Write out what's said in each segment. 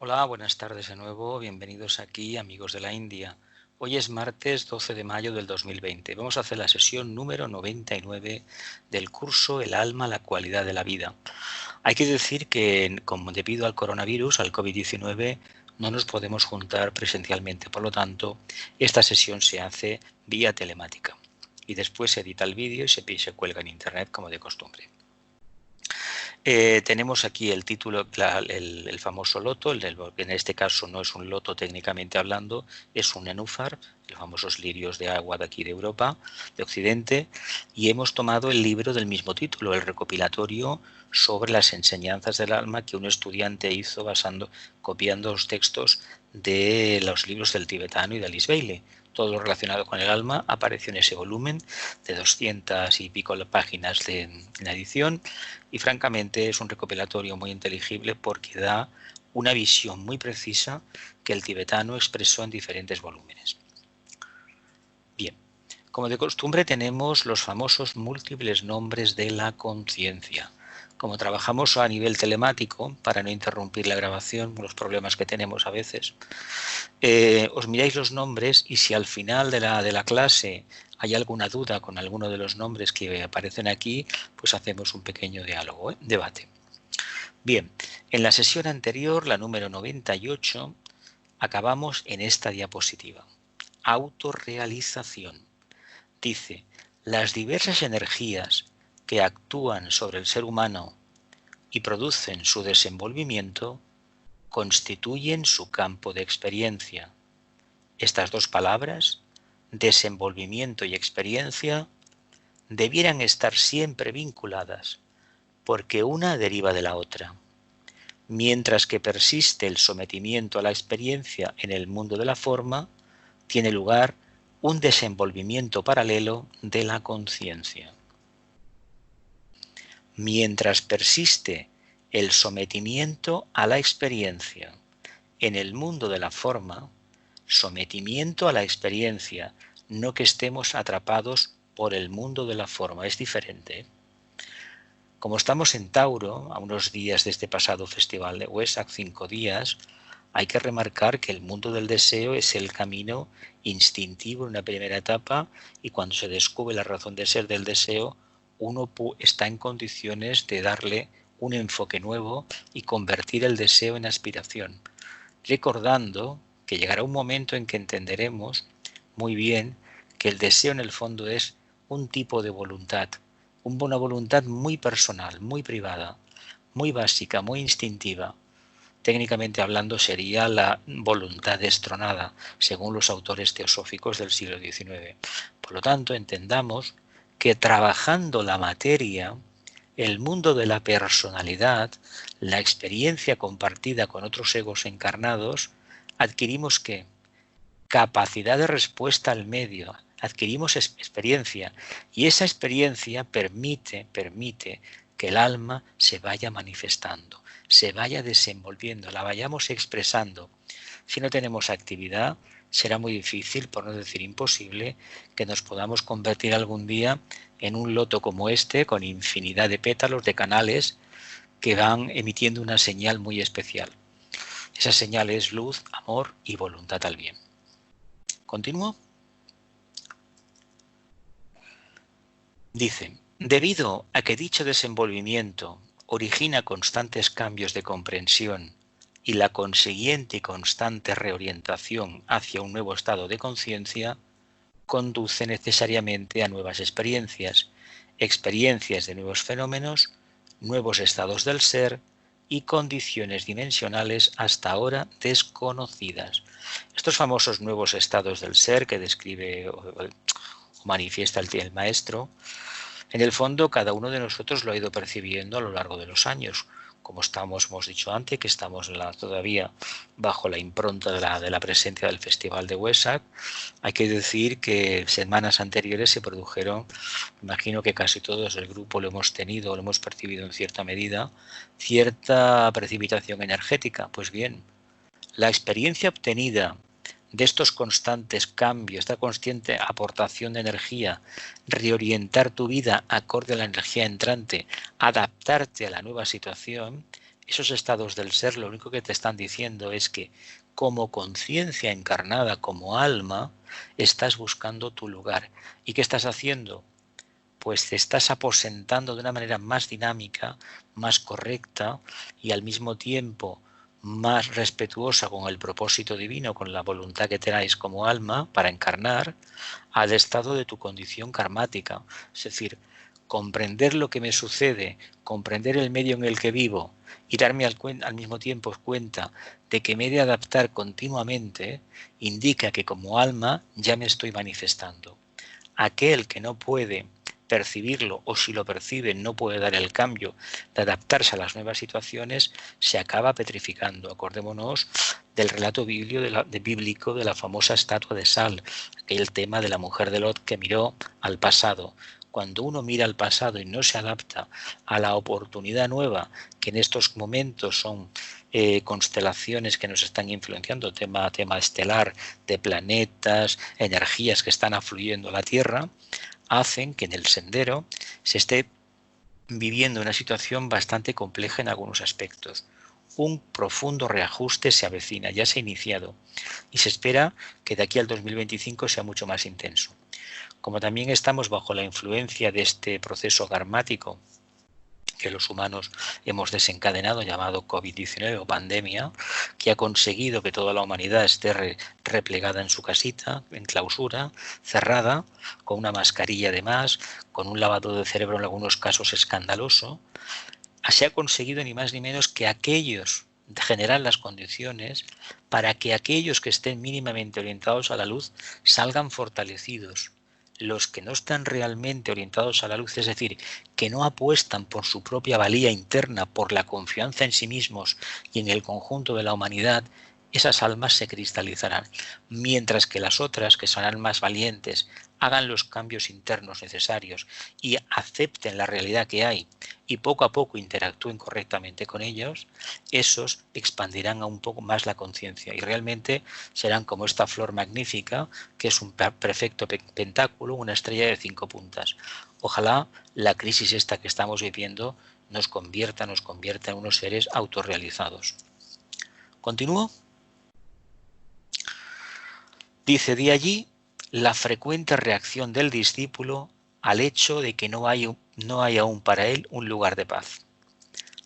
Hola, buenas tardes de nuevo. Bienvenidos aquí, amigos de la India. Hoy es martes 12 de mayo del 2020. Vamos a hacer la sesión número 99 del curso El alma, la cualidad de la vida. Hay que decir que, como debido al coronavirus, al COVID-19, no nos podemos juntar presencialmente. Por lo tanto, esta sesión se hace vía telemática. Y después se edita el vídeo y se cuelga en internet como de costumbre. Tenemos aquí el título, el famoso loto, en este caso no es un loto técnicamente hablando, es un nenúfar, los famosos lirios de agua de aquí de Europa, de Occidente, y hemos tomado el libro del mismo título, el recopilatorio sobre las enseñanzas del alma que un estudiante hizo copiando los textos de los libros del tibetano y de Alice Bailey. Todo lo relacionado con el alma apareció en ese volumen de 200 y pico páginas en edición, y francamente es un recopilatorio muy inteligible porque da una visión muy precisa que el tibetano expresó en diferentes volúmenes. Bien, como de costumbre tenemos los famosos múltiples nombres de la conciencia. Como trabajamos a nivel telemático, para no interrumpir la grabación, los problemas que tenemos a veces, os miráis los nombres y si al final de la clase hay alguna duda con alguno de los nombres que aparecen aquí, pues hacemos un pequeño diálogo, debate. Bien, en la sesión anterior, la número 98, acabamos en esta diapositiva. Autorrealización. Dice, las diversas energías que actúan sobre el ser humano y producen su desenvolvimiento constituyen su campo de experiencia. Estas dos palabras, desenvolvimiento y experiencia, debieran estar siempre vinculadas, porque una deriva de la otra. Mientras que persiste el sometimiento a la experiencia en el mundo de la forma, tiene lugar un desenvolvimiento paralelo de la conciencia. Mientras persiste el sometimiento a la experiencia en el mundo de la forma, sometimiento a la experiencia, no que estemos atrapados por el mundo de la forma, es diferente. Como estamos en Tauro, a unos días de este pasado festival de Wesak, 5 días, hay que remarcar que el mundo del deseo es el camino instintivo en una primera etapa, y cuando se descubre la razón de ser del deseo, uno está en condiciones de darle un enfoque nuevo y convertir el deseo en aspiración, recordando que llegará un momento en que entenderemos muy bien que el deseo en el fondo es un tipo de voluntad, una voluntad muy personal, muy privada, muy básica, muy instintiva. Técnicamente hablando sería la voluntad destronada, según los autores teosóficos del siglo XIX. Por lo tanto, entendamos que trabajando la materia, el mundo de la personalidad, la experiencia compartida con otros egos encarnados, adquirimos ¿qué? Capacidad de respuesta al medio, adquirimos experiencia, y esa experiencia permite que el alma se vaya manifestando, se vaya desenvolviendo, la vayamos expresando. Si no tenemos actividad, será muy difícil, por no decir imposible, que nos podamos convertir algún día en un loto como este, con infinidad de pétalos, de canales, que van emitiendo una señal muy especial. Esa señal es luz, amor y voluntad al bien. ¿Continúo? Dice, debido a que dicho desenvolvimiento origina constantes cambios de comprensión y la consiguiente y constante reorientación hacia un nuevo estado de conciencia, conduce necesariamente a nuevas experiencias, experiencias de nuevos fenómenos, nuevos estados del ser y condiciones dimensionales hasta ahora desconocidas. Estos famosos nuevos estados del ser que describe o manifiesta el maestro, en el fondo cada uno de nosotros lo ha ido percibiendo a lo largo de los años. Como hemos dicho antes, que estamos todavía bajo la impronta de la presencia del Festival de Wesak, hay que decir que semanas anteriores se produjeron, imagino que casi todos el grupo lo hemos tenido, lo hemos percibido en cierta medida, cierta precipitación energética. Pues bien, la experiencia obtenida de estos constantes cambios, esta constante aportación de energía, reorientar tu vida acorde a la energía entrante, adaptarte a la nueva situación, Esos estados del ser lo único que te están diciendo es que como conciencia encarnada, como alma, estás buscando tu lugar. ¿Y qué estás haciendo? Pues te estás aposentando de una manera más dinámica, más correcta y al mismo tiempo más respetuosa con el propósito divino, con la voluntad que tenéis como alma para encarnar, al estado de tu condición karmática. Es decir, comprender lo que me sucede, comprender el medio en el que vivo y darme al mismo tiempo cuenta de que me he de adaptar continuamente, indica que como alma ya me estoy manifestando. Aquel que no puede percibirlo o si lo percibe no puede dar el cambio de adaptarse a las nuevas situaciones, se acaba petrificando. Acordémonos del relato bíblico de la famosa estatua de sal, aquel tema de la mujer de Lot que miró al pasado. Cuando uno mira al pasado y no se adapta a la oportunidad nueva, que en estos momentos son constelaciones que nos están influenciando, tema estelar de planetas, energías que están afluyendo a la Tierra, hacen que en el sendero se esté viviendo una situación bastante compleja en algunos aspectos. Un profundo reajuste se avecina, ya se ha iniciado, y se espera que de aquí al 2025 sea mucho más intenso. Como también estamos bajo la influencia de este proceso karmático que los humanos hemos desencadenado, llamado COVID-19 o pandemia, que ha conseguido que toda la humanidad esté replegada en su casita, en clausura, cerrada, con una mascarilla de más, con un lavado de cerebro en algunos casos escandaloso. Se ha conseguido ni más ni menos que aquellos generar las condiciones para que aquellos que estén mínimamente orientados a la luz salgan fortalecidos. Los que no están realmente orientados a la luz, es decir, que no apuestan por su propia valía interna, por la confianza en sí mismos y en el conjunto de la humanidad, esas almas se cristalizarán, mientras que las otras, que serán más valientes, hagan los cambios internos necesarios y acepten la realidad que hay y poco a poco interactúen correctamente con ellos, esos expandirán aún un poco más la conciencia y realmente serán como esta flor magnífica, que es un perfecto pentáculo, una estrella de 5 puntas. Ojalá la crisis esta que estamos viviendo nos convierta en unos seres autorrealizados. ¿Continúo? Dice de allí la frecuente reacción del discípulo al hecho de que no hay aún para él un lugar de paz.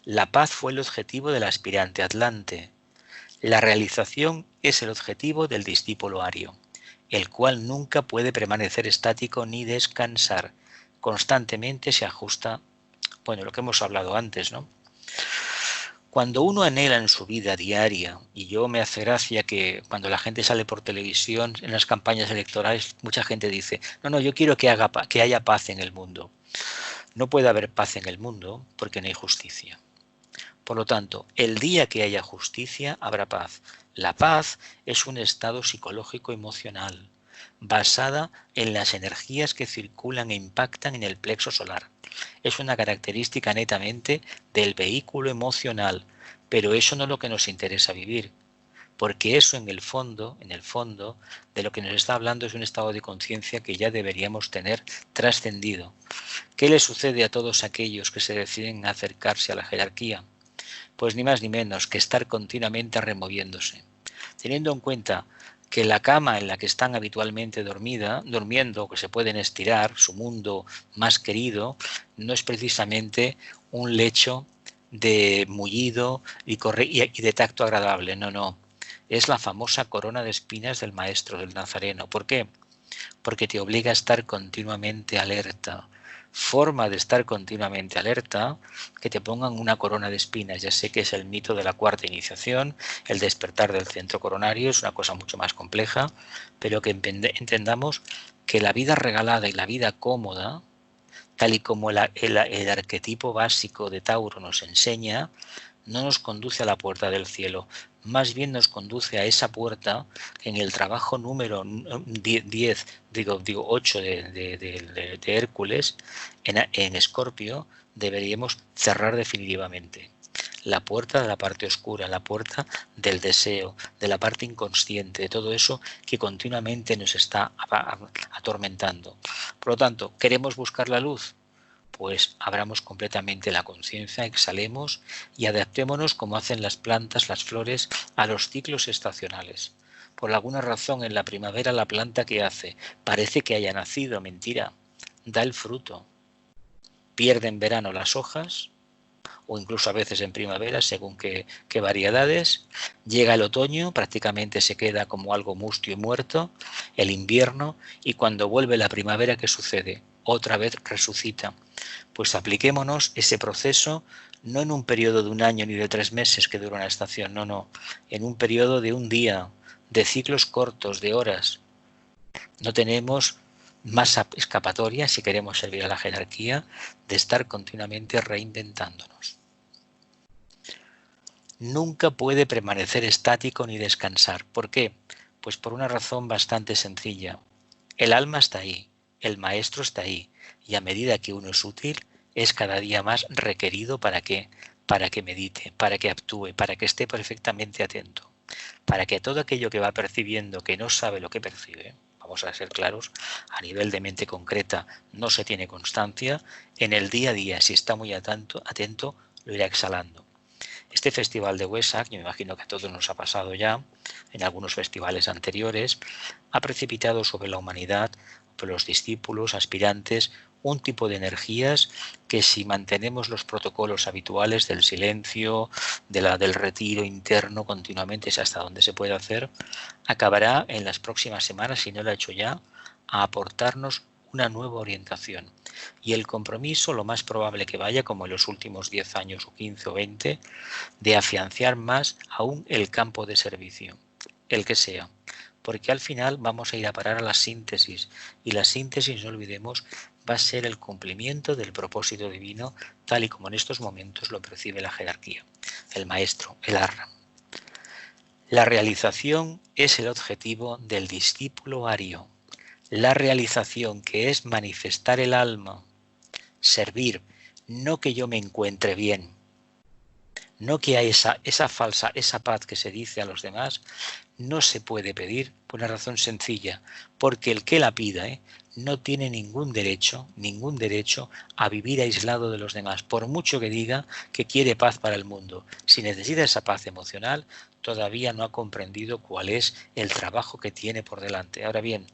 La paz fue el objetivo del aspirante atlante. La realización es el objetivo del discípulo ario, el cual nunca puede permanecer estático ni descansar. Constantemente se ajusta, bueno, lo que hemos hablado antes, ¿no? Cuando uno anhela en su vida diaria, y yo me hace gracia que cuando la gente sale por televisión en las campañas electorales, mucha gente dice, no, yo quiero que haya paz en el mundo. No puede haber paz en el mundo porque no hay justicia. Por lo tanto, el día que haya justicia, habrá paz. La paz es un estado psicológico emocional, basada en las energías que circulan e impactan en el plexo solar. Es una característica netamente del vehículo emocional, pero eso no es lo que nos interesa vivir, porque eso en el fondo, de lo que nos está hablando es un estado de conciencia que ya deberíamos tener trascendido. ¿Qué le sucede a todos aquellos que se deciden acercarse a la jerarquía? Pues ni más ni menos que estar continuamente removiéndose, teniendo en cuenta que la cama en la que están habitualmente durmiendo, que se pueden estirar, su mundo más querido, no es precisamente un lecho de mullido y de tacto agradable, no. Es la famosa corona de espinas del maestro, del nazareno. ¿Por qué? Porque te obliga a estar continuamente alerta. Forma de estar continuamente alerta, que te pongan una corona de espinas. Ya sé que es el mito de la cuarta iniciación, el despertar del centro coronario, es una cosa mucho más compleja, pero que entendamos que la vida regalada y la vida cómoda, tal y como el arquetipo básico de Tauro nos enseña, no nos conduce a la puerta del cielo, más bien nos conduce a esa puerta en el trabajo número 8 de Hércules, en Escorpio, deberíamos cerrar definitivamente. La puerta de la parte oscura, la puerta del deseo, de la parte inconsciente, de todo eso que continuamente nos está atormentando. Por lo tanto, ¿queremos buscar la luz? Pues abramos completamente la conciencia, exhalemos y adaptémonos como hacen las plantas, las flores, a los ciclos estacionales. Por alguna razón en la primavera la planta ¿qué hace? Parece que haya nacido, mentira, da el fruto. Pierde en verano las hojas, o incluso a veces en primavera, según qué variedades. Llega el otoño, prácticamente se queda como algo mustio y muerto, el invierno, y cuando vuelve la primavera, ¿qué sucede? Otra vez resucita. Pues apliquémonos ese proceso no en un periodo de un año ni de 3 meses que dura una estación, no, en un periodo de un día, de ciclos cortos, de horas. No tenemos más escapatoria, si queremos servir a la jerarquía, de estar continuamente reinventándonos. Nunca puede permanecer estático ni descansar. ¿Por qué? Pues por una razón bastante sencilla. El alma está ahí, el maestro está ahí, y a medida que uno es útil, es cada día más requerido ¿para qué? Para que medite, para que actúe, para que esté perfectamente atento, para que todo aquello que va percibiendo que no sabe lo que percibe, vamos a ser claros, a nivel de mente concreta no se tiene constancia, en el día a día, si está muy atento, lo irá exhalando. Este festival de Wesak, yo me imagino que a todos nos ha pasado ya, en algunos festivales anteriores, ha precipitado sobre la humanidad, sobre los discípulos, aspirantes, un tipo de energías que si mantenemos los protocolos habituales del silencio, del retiro interno continuamente, es hasta donde se puede hacer, acabará en las próximas semanas, si no lo ha hecho ya, a aportarnos una nueva orientación. Y el compromiso, lo más probable que vaya, como en los últimos 10 años o 15 o 20, de afianzar más aún el campo de servicio, el que sea, porque al final vamos a ir a parar a la síntesis, y la síntesis, no olvidemos, va a ser el cumplimiento del propósito divino, tal y como en estos momentos lo percibe la jerarquía, el maestro, el Arra. La realización es el objetivo del discípulo ario. La realización, que es manifestar el alma, servir, no que yo me encuentre bien, no que hay esa paz que se dice a los demás, no se puede pedir por una razón sencilla, porque el que la pida no tiene ningún derecho a vivir aislado de los demás, por mucho que diga que quiere paz para el mundo. Si necesita esa paz emocional, todavía no ha comprendido cuál es el trabajo que tiene por delante. Ahora bien,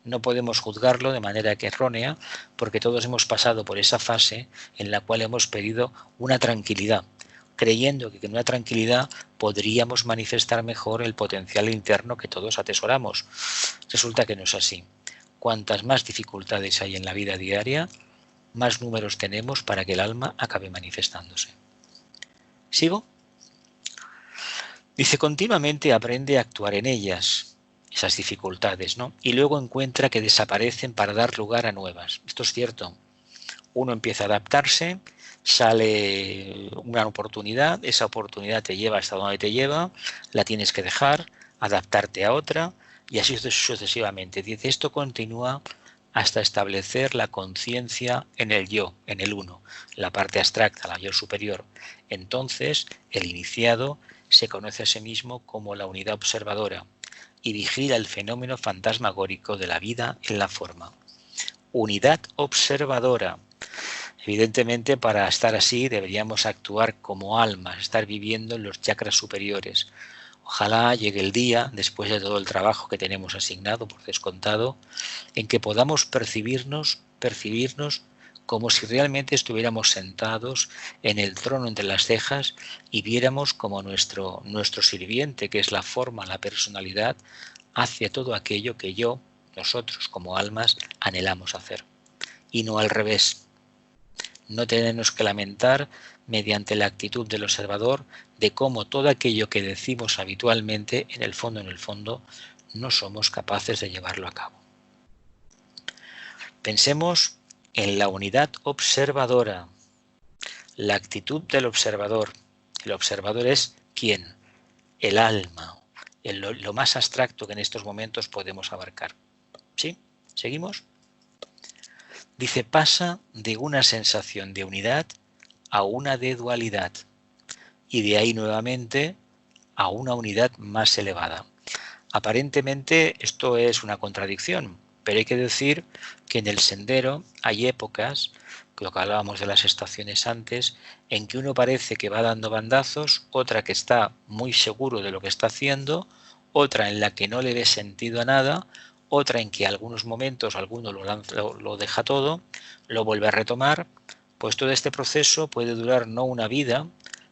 no podemos juzgarlo de manera que errónea, porque todos hemos pasado por esa fase en la cual hemos pedido una tranquilidad, creyendo que con una tranquilidad podríamos manifestar mejor el potencial interno que todos atesoramos. Resulta que no es así. Cuantas más dificultades hay en la vida diaria, más números tenemos para que el alma acabe manifestándose. ¿Sigo? Dice, continuamente aprende a actuar en ellas, esas dificultades, ¿no? Y luego encuentra que desaparecen para dar lugar a nuevas. Esto es cierto. Uno empieza a adaptarse, sale una oportunidad, esa oportunidad te lleva hasta donde te lleva, la tienes que dejar, adaptarte a otra y así sucesivamente. Dice, esto continúa hasta establecer la conciencia en el yo, en el uno, la parte abstracta, la yo superior. Entonces, el iniciado se conoce a sí mismo como la unidad observadora y vigila el fenómeno fantasmagórico de la vida en la forma. Unidad observadora. Evidentemente, para estar así deberíamos actuar como almas, estar viviendo en los chakras superiores. Ojalá llegue el día, después de todo el trabajo que tenemos asignado por descontado, en que podamos percibirnos como si realmente estuviéramos sentados en el trono entre las cejas y viéramos como nuestro sirviente, que es la forma, la personalidad, hace todo aquello que nosotros como almas, anhelamos hacer. Y no al revés. No tenemos que lamentar, mediante la actitud del observador, de cómo todo aquello que decimos habitualmente, en el fondo, no somos capaces de llevarlo a cabo. Pensemos en la unidad observadora, la actitud del observador. El observador es ¿quién? El alma, lo más abstracto que en estos momentos podemos abarcar. ¿Sí? ¿Seguimos? Dice, pasa de una sensación de unidad a una de dualidad y de ahí nuevamente a una unidad más elevada. Aparentemente esto es una contradicción, pero hay que decir que en el sendero hay épocas lo que hablábamos de las estaciones antes, en que uno parece que va dando bandazos, otra que está muy seguro de lo que está haciendo, otra en la que no le ve sentido a nada, otra en que algunos momentos alguno lo deja todo, lo vuelve a retomar. Pues todo este proceso puede durar no una vida,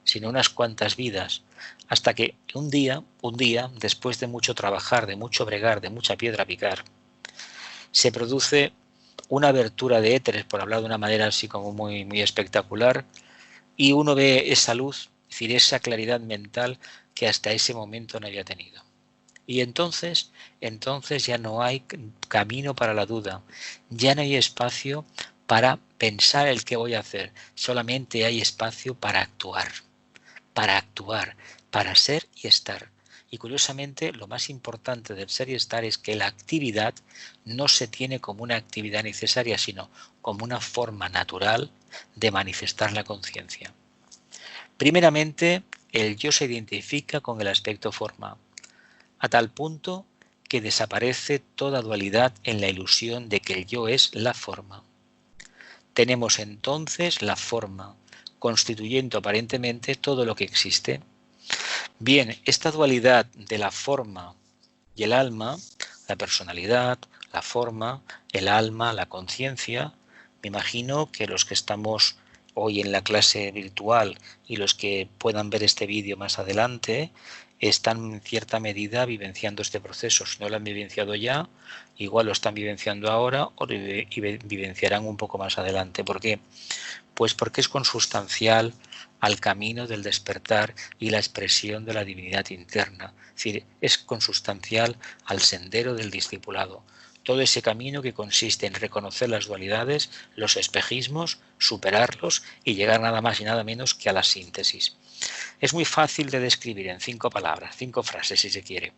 sino unas cuantas vidas, hasta que un día, después de mucho trabajar, de mucho bregar, de mucha piedra picar, se produce una abertura de éteres, por hablar de una manera así como muy espectacular, y uno ve esa luz, es decir, esa claridad mental que hasta ese momento no había tenido. Y entonces ya no hay camino para la duda, ya no hay espacio para pensar el qué voy a hacer, solamente hay espacio para actuar, para ser y estar. Y curiosamente, lo más importante del ser y estar es que la actividad no se tiene como una actividad necesaria, sino como una forma natural de manifestar la conciencia. Primeramente, el yo se identifica con el aspecto forma, a tal punto que desaparece toda dualidad en la ilusión de que el yo es la forma. Tenemos entonces la forma, constituyendo aparentemente todo lo que existe. Bien, esta dualidad de la forma y el alma, la personalidad, la forma, el alma, la conciencia, me imagino que los que estamos hoy en la clase virtual y los que puedan ver este vídeo más adelante están en cierta medida vivenciando este proceso. Si no lo han vivenciado ya, igual lo están vivenciando ahora o vivenciarán un poco más adelante. ¿Por qué? Pues porque es consustancial al camino del despertar y la expresión de la divinidad interna. Es decir, es consustancial al sendero del discipulado. Todo ese camino que consiste en reconocer las dualidades, los espejismos, superarlos y llegar nada más y nada menos que a la síntesis. Es muy fácil de describir en 5 palabras, 5 frases si se quiere,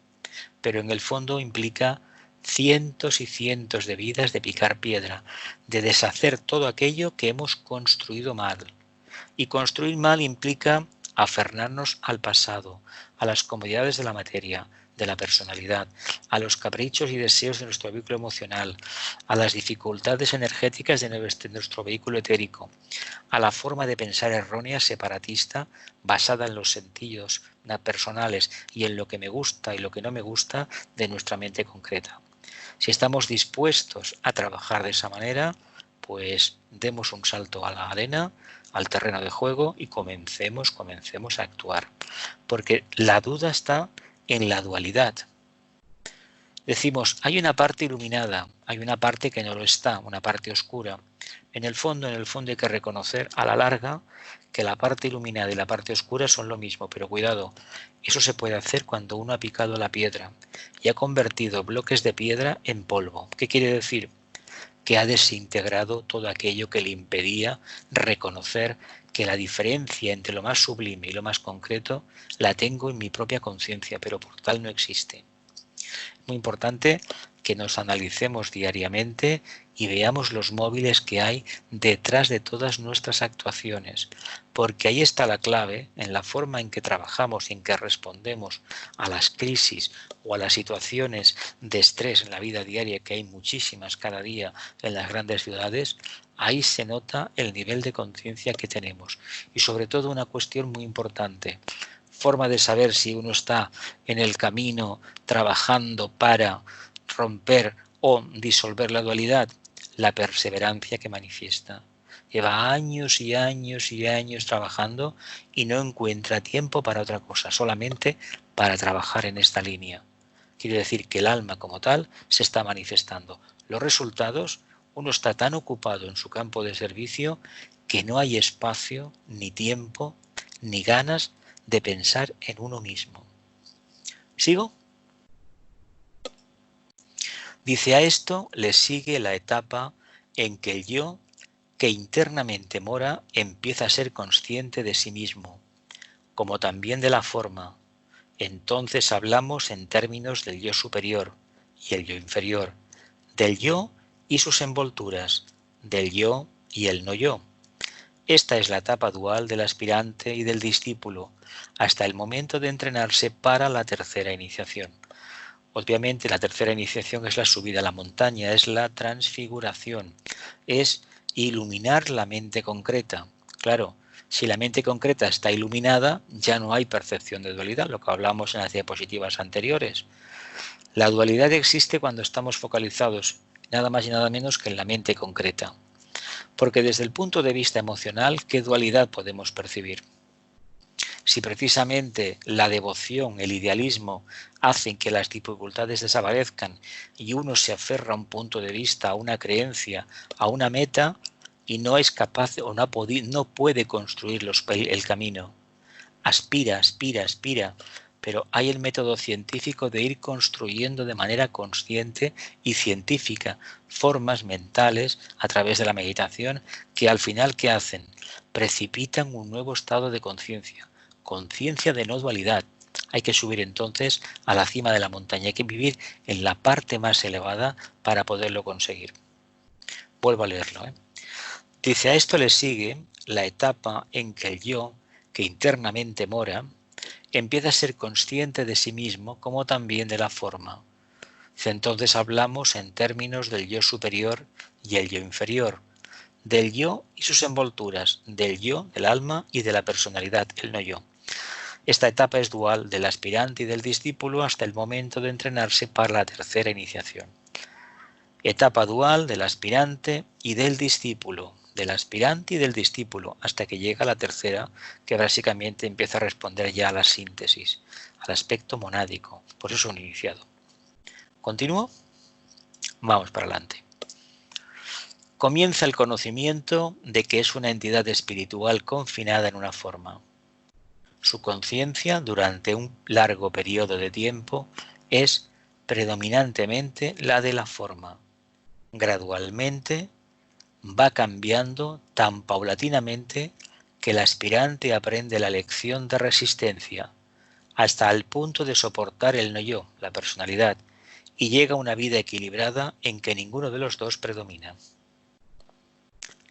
pero en el fondo implica cientos y cientos de vidas de picar piedra, de deshacer todo aquello que hemos construido mal. Y construir mal implica aferrarnos al pasado, a las comodidades de la materia, de la personalidad, a los caprichos y deseos de nuestro vehículo emocional, a las dificultades energéticas de nuestro vehículo etérico, a la forma de pensar errónea, separatista, basada en los sentidos personales y en lo que me gusta y lo que no me gusta de nuestra mente concreta. Si estamos dispuestos a trabajar de esa manera, pues demos un salto a la arena, al terreno de juego y comencemos a actuar. Porque la duda está en la dualidad. Decimos, hay una parte iluminada, hay una parte que no lo está, una parte oscura. En el fondo hay que reconocer a la larga que la parte iluminada y la parte oscura son lo mismo, pero cuidado, eso se puede hacer cuando uno ha picado la piedra y ha convertido bloques de piedra en polvo. ¿Qué quiere decir? Que ha desintegrado todo aquello que le impedía reconocer que la diferencia entre lo más sublime y lo más concreto la tengo en mi propia conciencia, pero por tal no existe. Muy importante que nos analicemos diariamente y veamos los móviles que hay detrás de todas nuestras actuaciones, porque ahí está la clave en la forma en que trabajamos y en que respondemos a las crisis o a las situaciones de estrés en la vida diaria, que hay muchísimas cada día en las grandes ciudades. Ahí se nota el nivel de conciencia que tenemos y sobre todo una cuestión muy importante. Forma de saber si uno está en el camino trabajando para romper o disolver la dualidad, la perseverancia que manifiesta. Lleva años y años y años trabajando y no encuentra tiempo para otra cosa, solamente para trabajar en esta línea. Quiere decir que el alma como tal se está manifestando. Los resultados, uno está tan ocupado en su campo de servicio que no hay espacio, ni tiempo, ni ganas de pensar en uno mismo. ¿Sigo? Dice, a esto le sigue la etapa en que el yo, que internamente mora, empieza a ser consciente de sí mismo, como también de la forma. Entonces hablamos en términos del yo superior y el yo inferior, del yo y sus envolturas, del yo y el no yo. Esta es la etapa dual del aspirante y del discípulo, hasta el momento de entrenarse para la tercera iniciación. Obviamente la tercera iniciación es la subida a la montaña, es la transfiguración, es iluminar la mente concreta. Claro, si la mente concreta está iluminada, ya no hay percepción de dualidad, lo que hablamos en las diapositivas anteriores. La dualidad existe cuando estamos focalizados nada más y nada menos que en la mente concreta. Porque desde el punto de vista emocional, ¿qué dualidad podemos percibir? Si precisamente la devoción, el idealismo, hacen que las dificultades desaparezcan y uno se aferra a un punto de vista, a una creencia, a una meta, y no es capaz o no puede construir el camino. Aspira, pero hay el método científico de ir construyendo de manera consciente y científica formas mentales a través de la meditación que al final, ¿qué hacen? Precipitan un nuevo estado de conciencia de no dualidad. Hay que subir entonces a la cima de la montaña, hay que vivir en la parte más elevada para poderlo conseguir. Vuelvo a leerlo. Dice, a esto le sigue la etapa en que el yo, que internamente mora, empieza a ser consciente de sí mismo como también de la forma. Entonces hablamos en términos del yo superior y el yo inferior, del yo y sus envolturas, del yo, del alma y de la personalidad, el no yo. Esta etapa es dual del aspirante y del discípulo hasta el momento de entrenarse para la tercera iniciación. Etapa dual del aspirante y del discípulo, hasta que llega la tercera, que básicamente empieza a responder ya a la síntesis, al aspecto monádico, por eso un iniciado. ¿Continúo? Vamos para adelante. Comienza el conocimiento de que es una entidad espiritual confinada en una forma. Su conciencia durante un largo periodo de tiempo es predominantemente la de la forma. Gradualmente va cambiando tan paulatinamente que el aspirante aprende la lección de resistencia hasta el punto de soportar el no yo, la personalidad, y llega a una vida equilibrada en que ninguno de los dos predomina.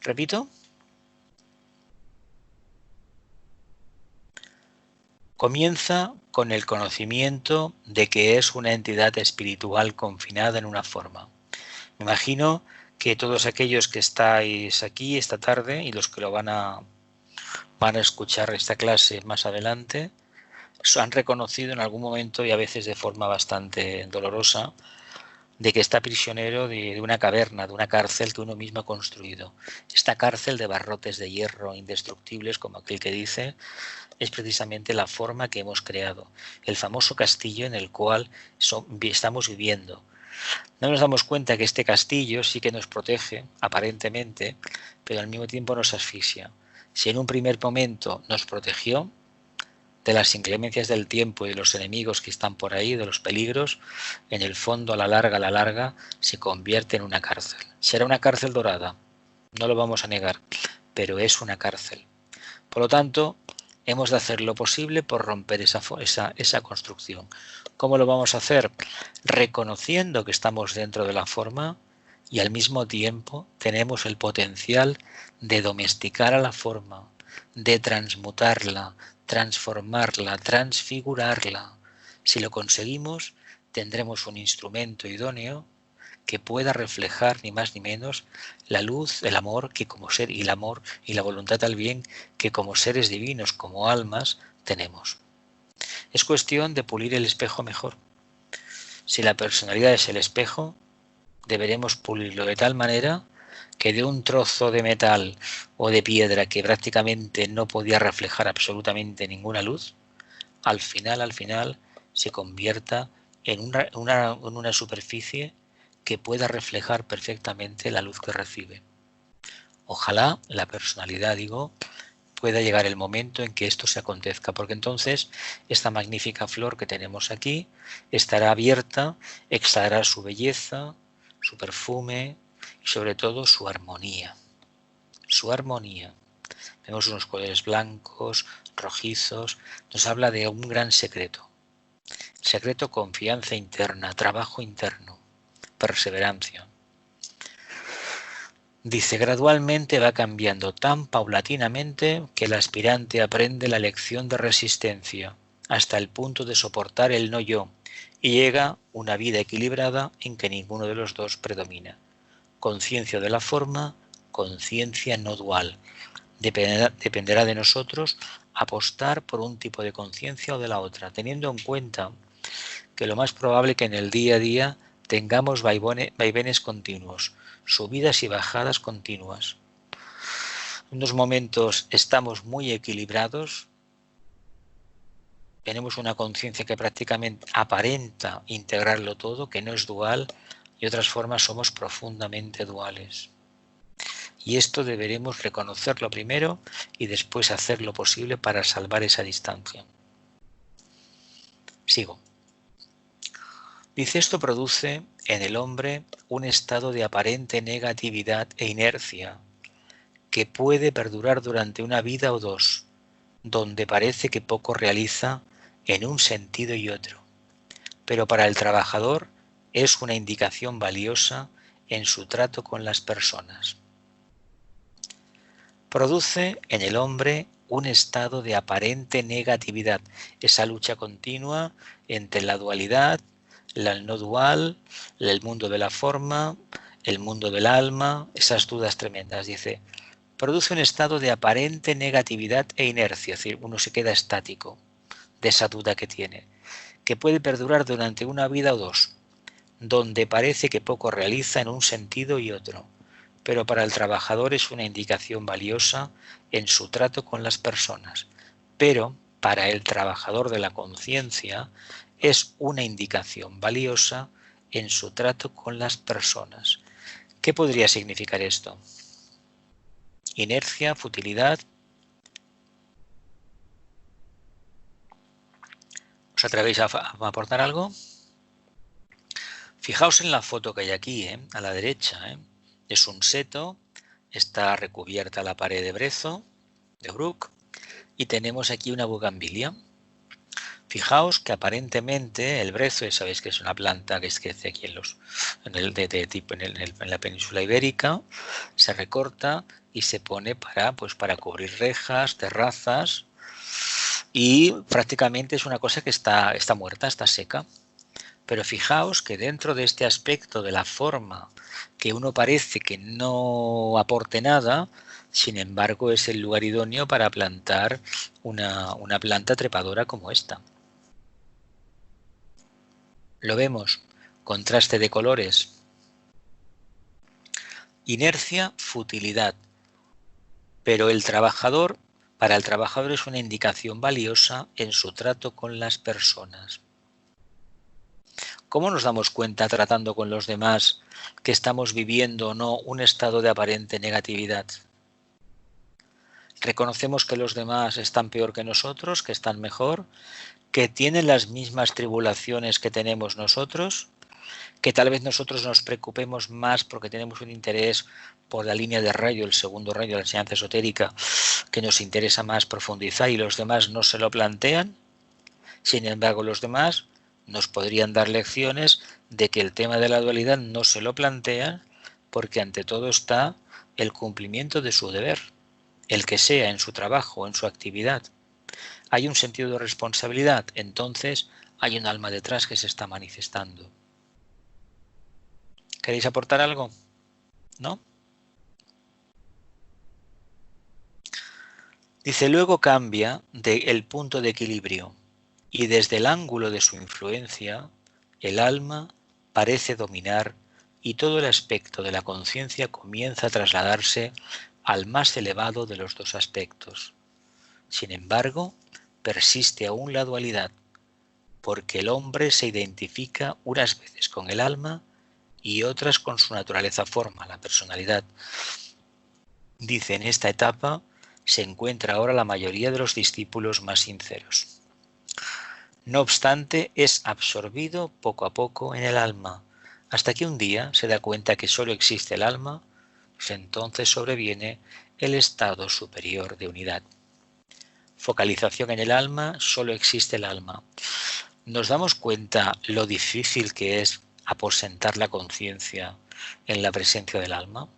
¿Repito? Comienza con el conocimiento de que es una entidad espiritual confinada en una forma. Me imagino que todos aquellos que estáis aquí esta tarde y los que lo van a escuchar esta clase más adelante, han reconocido en algún momento y a veces de forma bastante dolorosa de que está prisionero de una caverna, de una cárcel que uno mismo ha construido. Esta cárcel de barrotes de hierro indestructibles, como aquel que dice, es precisamente la forma que hemos creado, el famoso castillo en el cual estamos viviendo. No nos damos cuenta que este castillo sí que nos protege, aparentemente, pero al mismo tiempo nos asfixia. Si en un primer momento nos protegió de las inclemencias del tiempo y de los enemigos que están por ahí, de los peligros, en el fondo a la larga, se convierte en una cárcel. Será una cárcel dorada, no lo vamos a negar, pero es una cárcel. Por lo tanto, hemos de hacer lo posible por romper esa construcción. ¿Cómo lo vamos a hacer? Reconociendo que estamos dentro de la forma y al mismo tiempo tenemos el potencial de domesticar a la forma, de transmutarla, transformarla, transfigurarla. Si lo conseguimos, tendremos un instrumento idóneo que pueda reflejar ni más ni menos la luz, el amor que como ser y el amor y la voluntad al bien que como seres divinos, como almas, tenemos. Es cuestión de pulir el espejo mejor. Si la personalidad es el espejo, deberemos pulirlo de tal manera que de un trozo de metal o de piedra que prácticamente no podía reflejar absolutamente ninguna luz, al final se convierta en una superficie que pueda reflejar perfectamente la luz que recibe. Ojalá la personalidad, pueda llegar el momento en que esto se acontezca, porque entonces esta magnífica flor que tenemos aquí estará abierta, extraerá su belleza, su perfume y sobre todo su armonía. Su armonía. Vemos unos colores blancos, rojizos, nos habla de un gran secreto. Secreto, confianza interna, trabajo interno, perseverancia. Dice, gradualmente va cambiando tan paulatinamente que el aspirante aprende la lección de resistencia hasta el punto de soportar el no yo y llega a una vida equilibrada en que ninguno de los dos predomina. Conciencia de la forma, conciencia no dual. Dependerá de nosotros apostar por un tipo de conciencia o de la otra, teniendo en cuenta que lo más probable que en el día a día tengamos vaivenes continuos, subidas y bajadas continuas. En unos momentos estamos muy equilibrados, tenemos una conciencia que prácticamente aparenta integrarlo todo, que no es dual, y otras formas somos profundamente duales. Y esto deberemos reconocerlo primero y después hacer lo posible para salvar esa distancia. Sigo. Dice, esto produce en el hombre un estado de aparente negatividad e inercia que puede perdurar durante una vida o dos, donde parece que poco realiza en un sentido y otro. Pero para el trabajador es una indicación valiosa en su trato con las personas. Produce en el hombre un estado de aparente negatividad, esa lucha continua entre la dualidad, el no dual, el mundo de la forma, el mundo del alma, esas dudas tremendas. Dice, produce un estado de aparente negatividad e inercia, es decir, uno se queda estático de esa duda que tiene, que puede perdurar durante una vida o dos, donde parece que poco realiza en un sentido y otro, pero para el trabajador es una indicación valiosa en su trato con las personas. Pero para el trabajador de la conciencia es una indicación valiosa en su trato con las personas. ¿Qué podría significar esto? Inercia, futilidad. ¿Os atrevéis a aportar algo? Fijaos en la foto que hay aquí, a la derecha. Es un seto, está recubierta la pared de brezo, de Bruck, y tenemos aquí una bugambilia. Fijaos que aparentemente el brezo, ya sabéis que es una planta que crece aquí en la península ibérica, se recorta y se pone para cubrir rejas, terrazas, y prácticamente es una cosa que está muerta, está seca. Pero fijaos que dentro de este aspecto de la forma, que uno parece que no aporte nada, sin embargo es el lugar idóneo para plantar una planta trepadora como esta. Lo vemos, contraste de colores. Inercia, futilidad. Pero para el trabajador es una indicación valiosa en su trato con las personas. ¿Cómo nos damos cuenta tratando con los demás que estamos viviendo o no un estado de aparente negatividad? ¿Reconocemos que los demás están peor que nosotros, que están mejor, que tienen las mismas tribulaciones que tenemos nosotros, que tal vez nosotros nos preocupemos más porque tenemos un interés por la línea de rayo, el segundo rayo de la enseñanza esotérica, que nos interesa más profundizar y los demás no se lo plantean? Sin embargo, los demás nos podrían dar lecciones de que el tema de la dualidad no se lo plantean porque ante todo está el cumplimiento de su deber, el que sea en su trabajo, en su actividad. Hay un sentido de responsabilidad, entonces hay un alma detrás que se está manifestando. ¿Queréis aportar algo? ¿No? Dice, luego cambia el punto de equilibrio y desde el ángulo de su influencia, el alma parece dominar y todo el aspecto de la conciencia comienza a trasladarse al más elevado de los dos aspectos. Sin embargo, persiste aún la dualidad, porque el hombre se identifica unas veces con el alma y otras con su naturaleza forma, la personalidad. Dice, en esta etapa se encuentra ahora la mayoría de los discípulos más sinceros. No obstante, es absorbido poco a poco en el alma, hasta que un día se da cuenta que solo existe el alma, pues entonces sobreviene el estado superior de unidad. Focalización en el alma, solo existe el alma. ¿Nos damos cuenta lo difícil que es aposentar la conciencia en la presencia del alma?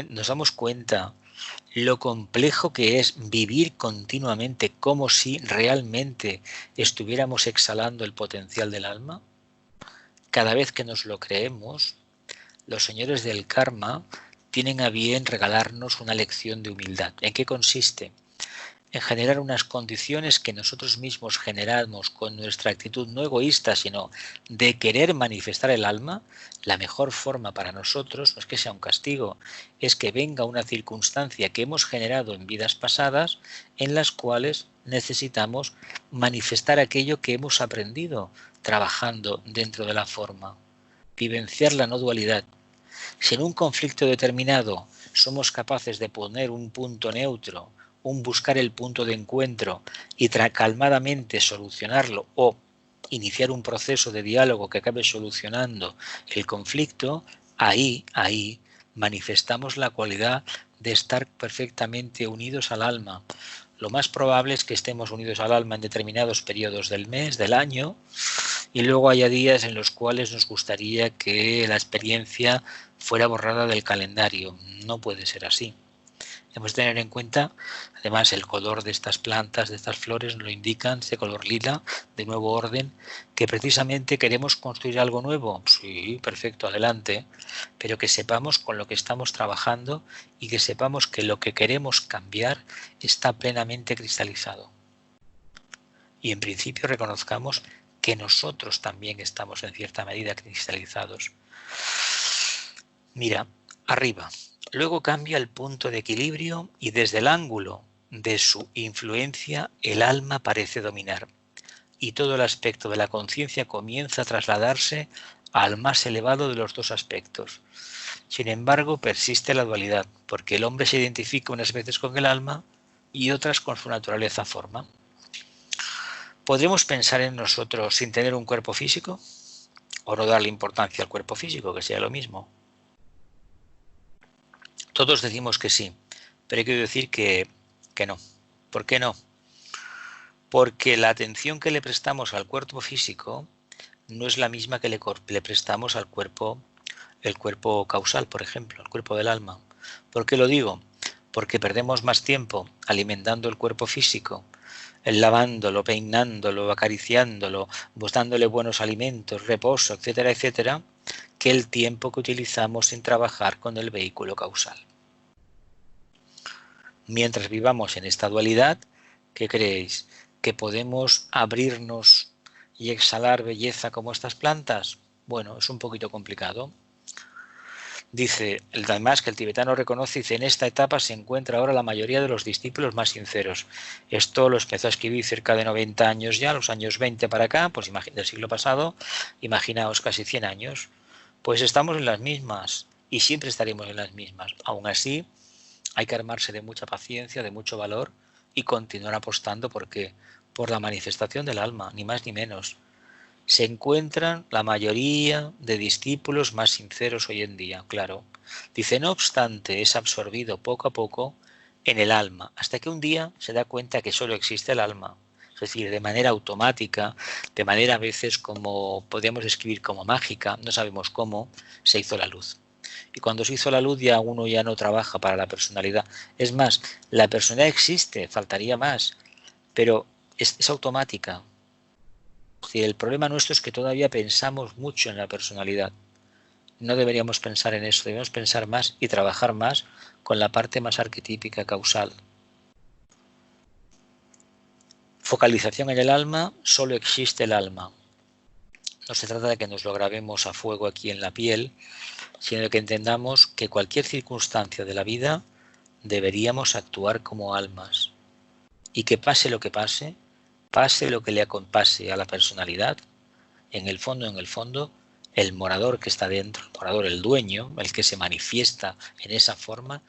¿Nos damos cuenta lo complejo que es vivir continuamente como si realmente estuviéramos exhalando el potencial del alma? Cada vez que nos lo creemos, los señores del karma tienen a bien regalarnos una lección de humildad. ¿En qué consiste? En generar unas condiciones que nosotros mismos generamos con nuestra actitud no egoísta, sino de querer manifestar el alma. La mejor forma para nosotros no es que sea un castigo, es que venga una circunstancia que hemos generado en vidas pasadas en las cuales necesitamos manifestar aquello que hemos aprendido trabajando dentro de la forma, vivenciar la no dualidad. Si en un conflicto determinado somos capaces de poner un punto neutro, un buscar el punto de encuentro y calmadamente solucionarlo o iniciar un proceso de diálogo que acabe solucionando el conflicto, ahí manifestamos la cualidad de estar perfectamente unidos al alma. Lo más probable es que estemos unidos al alma en determinados periodos del mes, del año, y luego haya días en los cuales nos gustaría que la experiencia fuera borrada del calendario. No puede ser así. Debemos tener en cuenta, además, el color de estas plantas, de estas flores, nos lo indican, ese color lila, de nuevo orden, que precisamente queremos construir algo nuevo. Sí, perfecto, adelante, pero que sepamos con lo que estamos trabajando y que sepamos que lo que queremos cambiar está plenamente cristalizado. Y en principio reconozcamos que nosotros también estamos en cierta medida cristalizados. Mira, arriba. Luego cambia el punto de equilibrio y desde el ángulo de su influencia el alma parece dominar y todo el aspecto de la conciencia comienza a trasladarse al más elevado de los dos aspectos. Sin embargo, persiste la dualidad, porque el hombre se identifica unas veces con el alma y otras con su naturaleza forma. ¿Podremos pensar en nosotros sin tener un cuerpo físico? ¿O no darle importancia al cuerpo físico, que sea lo mismo? Todos decimos que sí, pero hay que decir que no. ¿Por qué no? Porque la atención que le prestamos al cuerpo físico no es la misma que le prestamos al cuerpo, el cuerpo causal, por ejemplo, el cuerpo del alma. ¿Por qué lo digo? Porque perdemos más tiempo alimentando el cuerpo físico, lavándolo, peinándolo, acariciándolo, dándole buenos alimentos, reposo, etcétera, etcétera, que el tiempo que utilizamos en trabajar con el vehículo causal. Mientras vivamos en esta dualidad, ¿qué creéis? ¿Que podemos abrirnos y exhalar belleza como estas plantas? Bueno, es un poquito complicado. Dice, además que el tibetano reconoce, dice, en esta etapa se encuentra ahora la mayoría de los discípulos más sinceros. Esto lo empezó a escribir cerca de 90 años ya, los años 20 para acá, pues del siglo pasado, imaginaos casi 100 años. Pues estamos en las mismas y siempre estaremos en las mismas. Aún así, hay que armarse de mucha paciencia, de mucho valor y continuar apostando porque por la manifestación del alma, ni más ni menos. Se encuentran la mayoría de discípulos más sinceros hoy en día, claro. Dice, no obstante, es absorbido poco a poco en el alma, hasta que un día se da cuenta que solo existe el alma. Es decir, de manera automática, de manera a veces como podríamos describir como mágica, no sabemos cómo, se hizo la luz. Y cuando se hizo la luz ya uno ya no trabaja para la personalidad. Es más, la personalidad existe, faltaría más, pero es automática. El problema nuestro es que todavía pensamos mucho en la personalidad. No deberíamos pensar en eso, debemos pensar más y trabajar más con la parte más arquetípica, causal. Focalización en el alma, solo existe el alma. No se trata de que nos lo grabemos a fuego aquí en la piel, sino de que entendamos que cualquier circunstancia de la vida deberíamos actuar como almas y que pase lo que pase, pase lo que le acompase a la personalidad, en el fondo, el morador que está dentro, el morador, el dueño, el que se manifiesta en esa forma,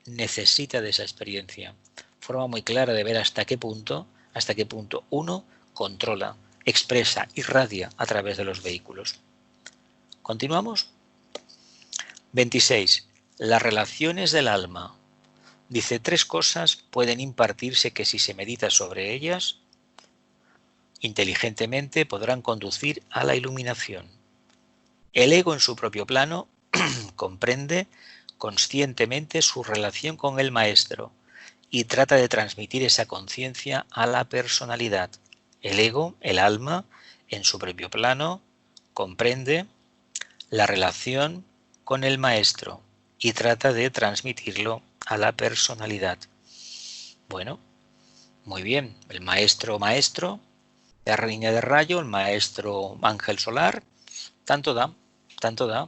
necesita de esa experiencia. Forma muy clara de ver hasta qué punto uno controla, expresa, irradia a través de los vehículos. ¿Continuamos? 26. Las relaciones del alma. Dice, 3 cosas pueden impartirse que si se medita sobre ellas, inteligentemente podrán conducir a la iluminación. El ego en su propio plano comprende conscientemente su relación con el maestro y trata de transmitir esa conciencia a la personalidad. El ego, el alma, en su propio plano comprende la relación con el maestro y trata de transmitirlo a la personalidad. Bueno, muy bien, el maestro, la reina de rayo, el maestro ángel solar, tanto da,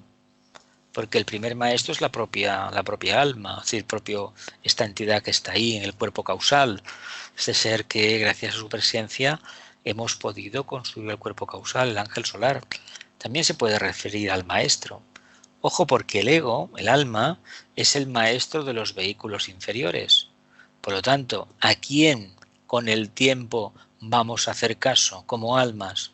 porque el primer maestro es la propia alma, es decir, esta entidad que está ahí en el cuerpo causal, ese ser que gracias a su presencia hemos podido construir el cuerpo causal, el ángel solar. También se puede referir al maestro. Ojo, porque el ego, el alma, es el maestro de los vehículos inferiores. Por lo tanto, ¿a quién con el tiempo vamos a hacer caso como almas?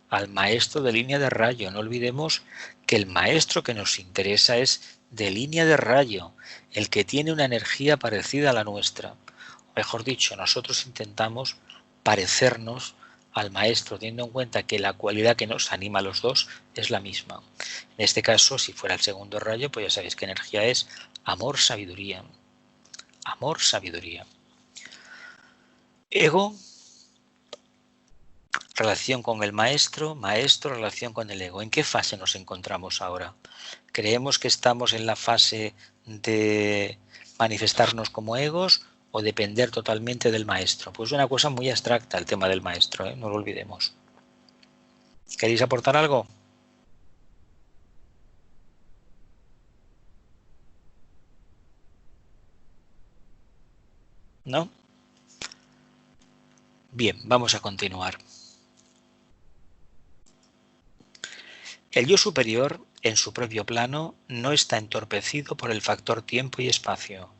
Al maestro de línea de rayo. No olvidemos que el maestro que nos interesa es de línea de rayo, el que tiene una energía parecida a la nuestra. O mejor dicho, nosotros intentamos parecernos al maestro, teniendo en cuenta que la cualidad que nos anima a los dos es la misma. En este caso, si fuera el segundo rayo, pues ya sabéis qué energía es: amor, sabiduría. Amor, sabiduría. Ego, relación con el maestro, relación con el ego. ¿En qué fase nos encontramos ahora? ¿Creemos que estamos en la fase de manifestarnos como egos o depender totalmente del maestro? Pues es una cosa muy abstracta el tema del maestro, ¿eh? No lo olvidemos. ¿Queréis aportar algo? ¿No? Bien, vamos a continuar. El yo superior, en su propio plano, no está entorpecido por el factor tiempo y espacio.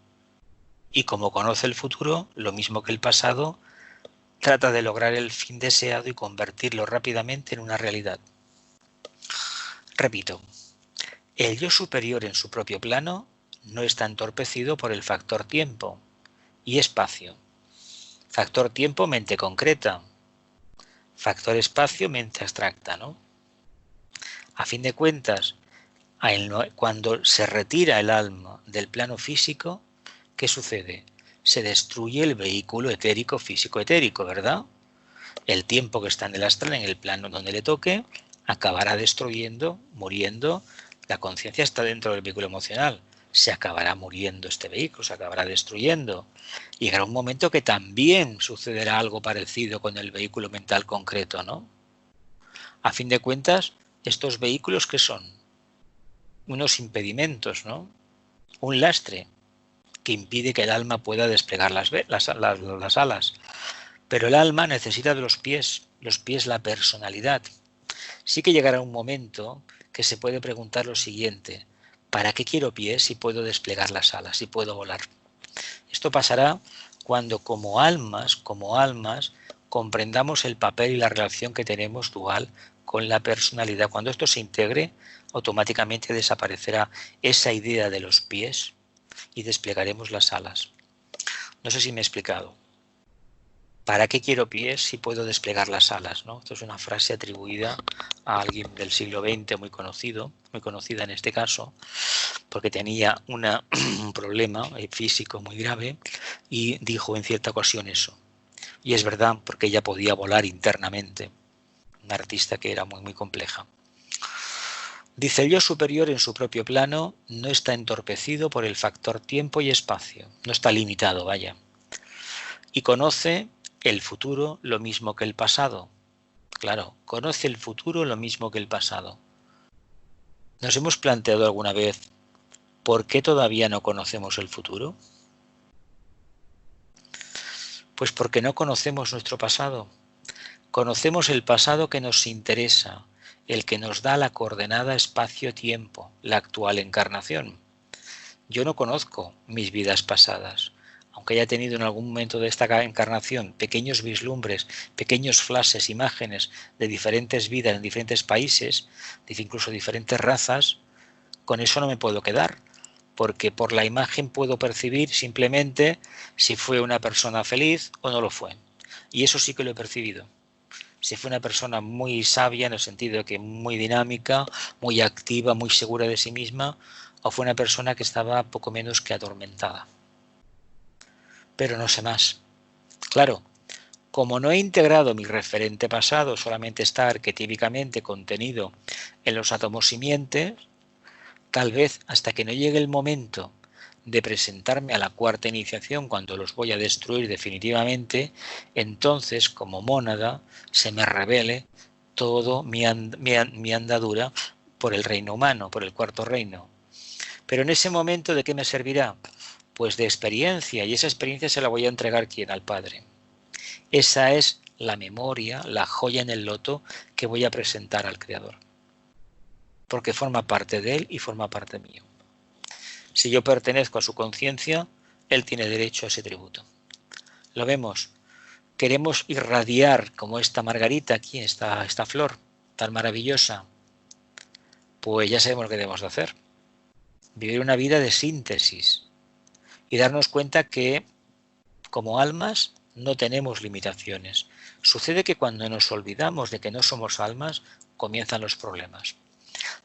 Y como conoce el futuro, lo mismo que el pasado, trata de lograr el fin deseado y convertirlo rápidamente en una realidad. Repito, el yo superior en su propio plano no está entorpecido por el factor tiempo y espacio. Factor tiempo, mente concreta. Factor espacio, mente abstracta, ¿no? A fin de cuentas, cuando se retira el alma del plano físico, ¿qué sucede? Se destruye el vehículo etérico, físico etérico, ¿verdad? El tiempo que está en el astral, en el plano donde le toque, acabará destruyendo, muriendo. La conciencia está dentro del vehículo emocional. Se acabará muriendo este vehículo, se acabará destruyendo. Llegará un momento que también sucederá algo parecido con el vehículo mental concreto, ¿no? A fin de cuentas, estos vehículos, ¿qué son? Unos impedimentos, ¿no? Un lastre que impide que el alma pueda desplegar las alas. Pero el alma necesita de los pies, la personalidad. Sí que llegará un momento que se puede preguntar lo siguiente: ¿para qué quiero pies si puedo desplegar las alas, si puedo volar? Esto pasará cuando como almas, comprendamos el papel y la relación que tenemos dual con la personalidad. Cuando esto se integre, automáticamente desaparecerá esa idea de los pies y desplegaremos las alas. No sé si me he explicado. ¿Para qué quiero pies si puedo desplegar las alas? ¿No? Esto es una frase atribuida a alguien del siglo XX muy conocida en este caso, porque tenía un problema físico muy grave y dijo en cierta ocasión eso. Y es verdad, porque ella podía volar internamente. Una artista que era muy compleja. Dice: el yo superior en su propio plano no está entorpecido por el factor tiempo y espacio. No está limitado, vaya. Y conoce el futuro lo mismo que el pasado. Claro, conoce el futuro lo mismo que el pasado. ¿Nos hemos planteado alguna vez por qué todavía no conocemos el futuro? Pues porque no conocemos nuestro pasado. Conocemos el pasado que nos interesa, el que nos da la coordenada espacio-tiempo, la actual encarnación. Yo no conozco mis vidas pasadas. Aunque haya tenido en algún momento de esta encarnación pequeños vislumbres, pequeños flashes, imágenes de diferentes vidas en diferentes países, incluso diferentes razas, con eso no me puedo quedar, porque por la imagen puedo percibir simplemente si fue una persona feliz o no lo fue. Y eso sí que lo he percibido. Si fue una persona muy sabia, en el sentido de que muy dinámica, muy activa, muy segura de sí misma, o fue una persona que estaba poco menos que atormentada. Pero no sé más. Claro, como no he integrado mi referente pasado, solamente está arquetípicamente contenido en los átomos simientes, Tal vez hasta que no llegue el momento de presentarme a la cuarta iniciación, cuando los voy a destruir definitivamente, entonces, como mónada, se me revele todo mi andadura por el reino humano, por el cuarto reino. Pero en ese momento, ¿de qué me servirá? Pues de experiencia, y esa experiencia se la voy a entregar, ¿quién? Al Padre. Esa es la memoria, la joya en el loto que voy a presentar al Creador, porque forma parte de Él y forma parte mío. Si yo pertenezco a su conciencia, Él tiene derecho a ese tributo. Lo vemos. Queremos irradiar como esta margarita aquí, esta flor tan maravillosa. Pues ya sabemos lo que debemos de hacer. Vivir una vida de síntesis y darnos cuenta que como almas no tenemos limitaciones. Sucede que cuando nos olvidamos de que no somos almas, comienzan los problemas.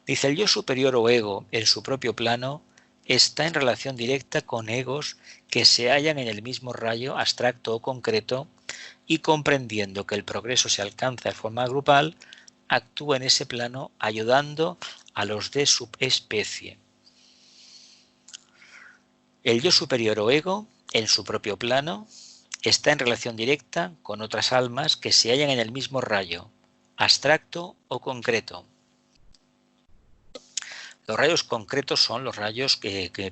Dice, el yo superior o ego en su propio plano está en relación directa con egos que se hallan en el mismo rayo abstracto o concreto y comprendiendo que el progreso se alcanza de forma grupal, actúa en ese plano ayudando a los de su especie. El yo superior o ego, en su propio plano, está en relación directa con otras almas que se hallan en el mismo rayo, abstracto o concreto. Los rayos concretos son los rayos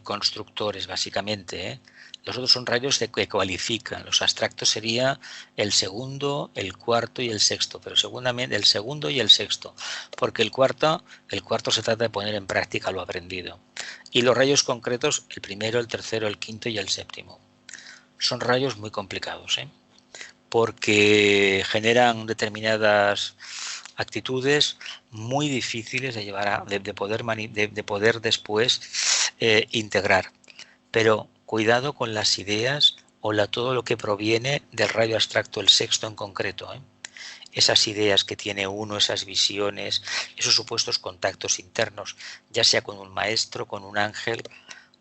constructores, básicamente, ¿eh? Los otros son rayos que cualifican. Los abstractos sería el segundo, el cuarto y el sexto, pero segundamente el segundo y el sexto, porque el cuarto se trata de poner en práctica lo aprendido. Y los rayos concretos, el primero, el tercero, el quinto y el séptimo. Son rayos muy complicados, ¿eh? Porque generan determinadas actitudes muy difíciles de llevar de poder después integrar. Pero cuidado con las ideas o todo lo que proviene del rayo abstracto, el sexto en concreto, ¿eh? Esas ideas que tiene uno, esas visiones, esos supuestos contactos internos, ya sea con un maestro, con un ángel.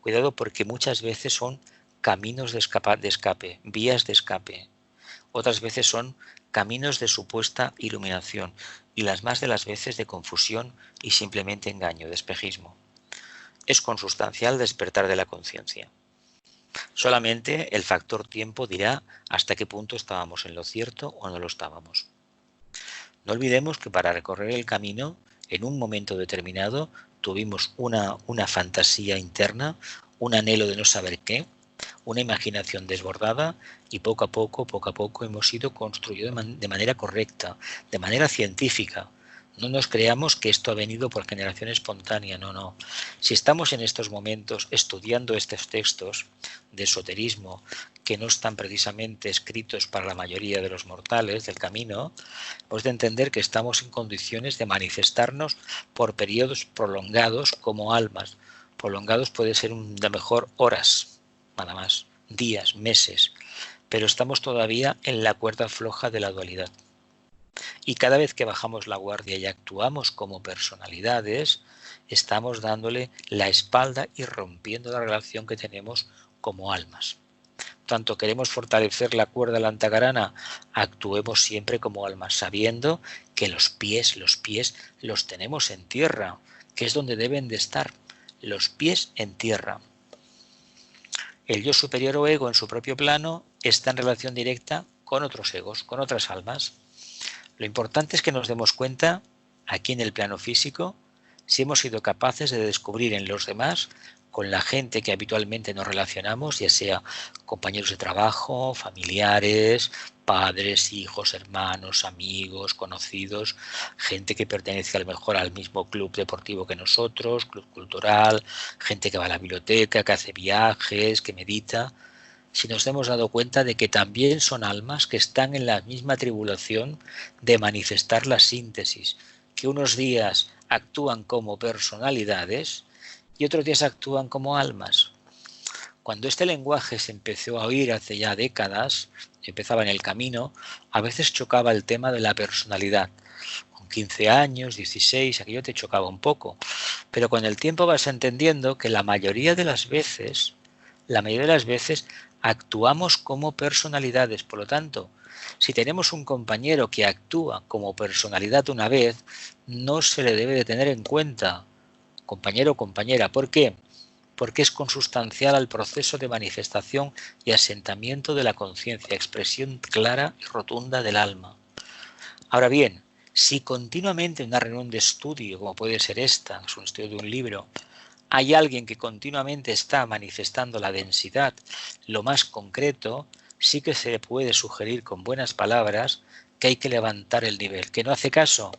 Cuidado, porque muchas veces son caminos de escape, vías de escape. Otras veces son caminos de supuesta iluminación y las más de las veces de confusión y simplemente engaño, de espejismo. Es consustancial despertar de la conciencia. Solamente el factor tiempo dirá hasta qué punto estábamos en lo cierto o no lo estábamos. No olvidemos que para recorrer el camino, en un momento determinado, tuvimos una fantasía interna, un anhelo de no saber qué, una imaginación desbordada y poco a poco hemos ido construyendo de manera correcta, de manera científica. No nos creamos que esto ha venido por generación espontánea, no. Si estamos en estos momentos estudiando estos textos de esoterismo que no están precisamente escritos para la mayoría de los mortales del camino, hemos de entender que estamos en condiciones de manifestarnos por periodos prolongados como almas. Prolongados puede ser de mejor horas, nada más, días, meses, pero estamos todavía en la cuerda floja de la dualidad. Y cada vez que bajamos la guardia y actuamos como personalidades, estamos dándole la espalda y rompiendo la relación que tenemos como almas. Tanto queremos fortalecer la cuerda lantagarana, actuemos siempre como almas, sabiendo que los pies los tenemos en tierra, que es donde deben de estar, los pies en tierra. El yo superior o ego en su propio plano está en relación directa con otros egos, con otras almas. Lo importante es que nos demos cuenta, aquí en el plano físico, si hemos sido capaces de descubrir en los demás, con la gente que habitualmente nos relacionamos, ya sea compañeros de trabajo, familiares, padres, hijos, hermanos, amigos, conocidos, gente que pertenece a lo mejor al mismo club deportivo que nosotros, club cultural, gente que va a la biblioteca, que hace viajes, que medita. Si nos hemos dado cuenta de que también son almas que están en la misma tribulación de manifestar la síntesis, que unos días actúan como personalidades y otros días actúan como almas. Cuando este lenguaje se empezó a oír hace ya décadas, empezaba en el camino, a veces chocaba el tema de la personalidad. Con 15 años, 16, aquello te chocaba un poco. Pero con el tiempo vas entendiendo que la mayoría de las veces actuamos como personalidades. Por lo tanto, si tenemos un compañero que actúa como personalidad una vez, no se le debe de tener en cuenta compañero o compañera. ¿Por qué? Porque es consustancial al proceso de manifestación y asentamiento de la conciencia, expresión clara y rotunda del alma. Ahora bien, si continuamente en una reunión de estudio, como puede ser esta, es un estudio de un libro, hay alguien que continuamente está manifestando la densidad, lo más concreto, sí que se puede sugerir con buenas palabras que hay que levantar el nivel. ¿Que no hace caso?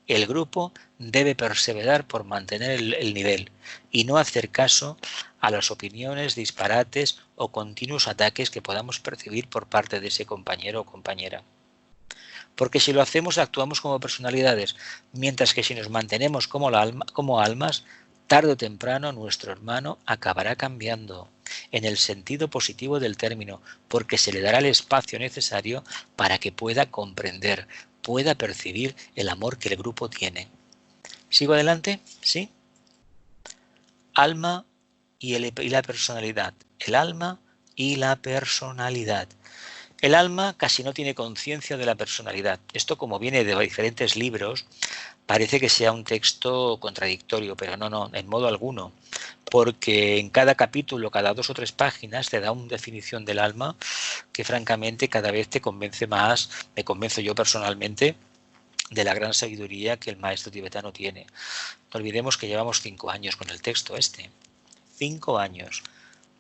El grupo debe perseverar por mantener el nivel y no hacer caso a las opiniones, disparates o continuos ataques que podamos percibir por parte de ese compañero o compañera. Porque si lo hacemos actuamos como personalidades, mientras que si nos mantenemos como almas, tarde o temprano nuestro hermano acabará cambiando, en el sentido positivo del término, porque se le dará el espacio necesario para que pueda comprender, pueda percibir el amor que el grupo tiene. ¿Sigo adelante? ¿Sí? Alma y la personalidad. El alma y la personalidad. El alma casi no tiene conciencia de la personalidad. Esto, como viene de diferentes libros, parece que sea un texto contradictorio, pero no, en modo alguno. Porque en cada capítulo, cada 2 o 3 páginas, te da una definición del alma que francamente cada vez te convence más, me convenzo yo personalmente, de la gran sabiduría que el maestro tibetano tiene. No olvidemos que llevamos 5 años con el texto este. 5 años.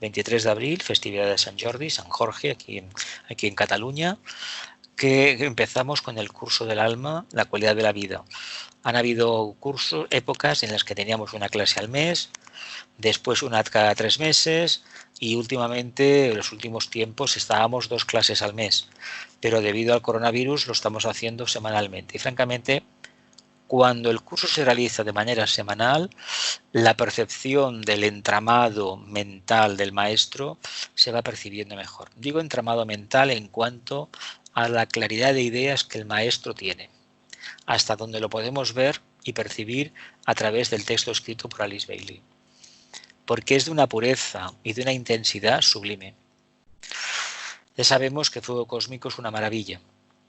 23 de abril, festividad de San Jordi, San Jorge, aquí en Cataluña, que empezamos con el curso del alma, la cualidad de la vida. Han habido cursos, épocas en las que teníamos una clase al mes, después una cada 3 meses y últimamente, en los últimos tiempos, estábamos 2 clases al mes. Pero debido al coronavirus lo estamos haciendo semanalmente. Y francamente, cuando el curso se realiza de manera semanal, la percepción del entramado mental del maestro se va percibiendo mejor. Digo entramado mental en cuanto a la claridad de ideas que el maestro tiene, hasta donde lo podemos ver y percibir a través del texto escrito por Alice Bailey, porque es de una pureza y de una intensidad sublime. Ya sabemos que Fuego Cósmico es una maravilla,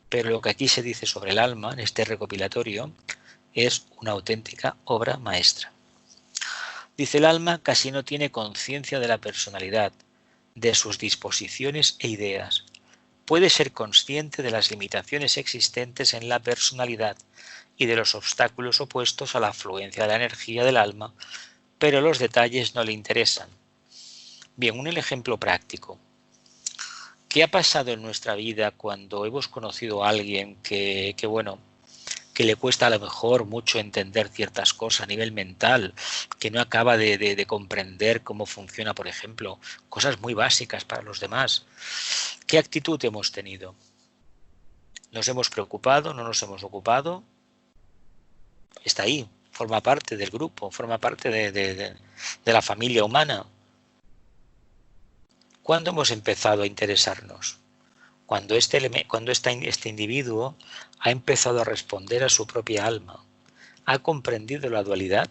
pero lo que aquí se dice sobre el alma, en este recopilatorio, es una auténtica obra maestra. Dice: el alma casi no tiene conciencia de la personalidad, de sus disposiciones e ideas. Puede ser consciente de las limitaciones existentes en la personalidad y de los obstáculos opuestos a la afluencia de la energía del alma, pero los detalles no le interesan. Bien, un ejemplo práctico. ¿Qué ha pasado en nuestra vida cuando hemos conocido a alguien que le cuesta a lo mejor mucho entender ciertas cosas a nivel mental, que no acaba de comprender cómo funciona, por ejemplo, cosas muy básicas para los demás? ¿Qué actitud hemos tenido? ¿Nos hemos preocupado? ¿No nos hemos ocupado? Está ahí, forma parte del grupo, forma parte de la familia humana. ¿Cuándo hemos empezado a interesarnos? Cuando este individuo ha empezado a responder a su propia alma, ha comprendido la dualidad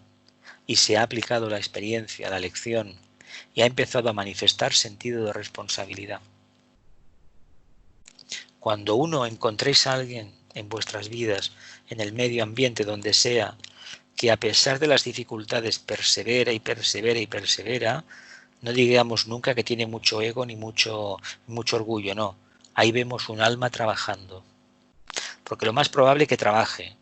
y se ha aplicado la experiencia, la lección, y ha empezado a manifestar sentido de responsabilidad. Cuando encontréis a alguien en vuestras vidas, en el medio ambiente, donde sea, que a pesar de las dificultades persevera y persevera y persevera, no digamos nunca que tiene mucho ego ni mucho orgullo, no. Ahí vemos un alma trabajando. Porque lo más probable es que trabaje,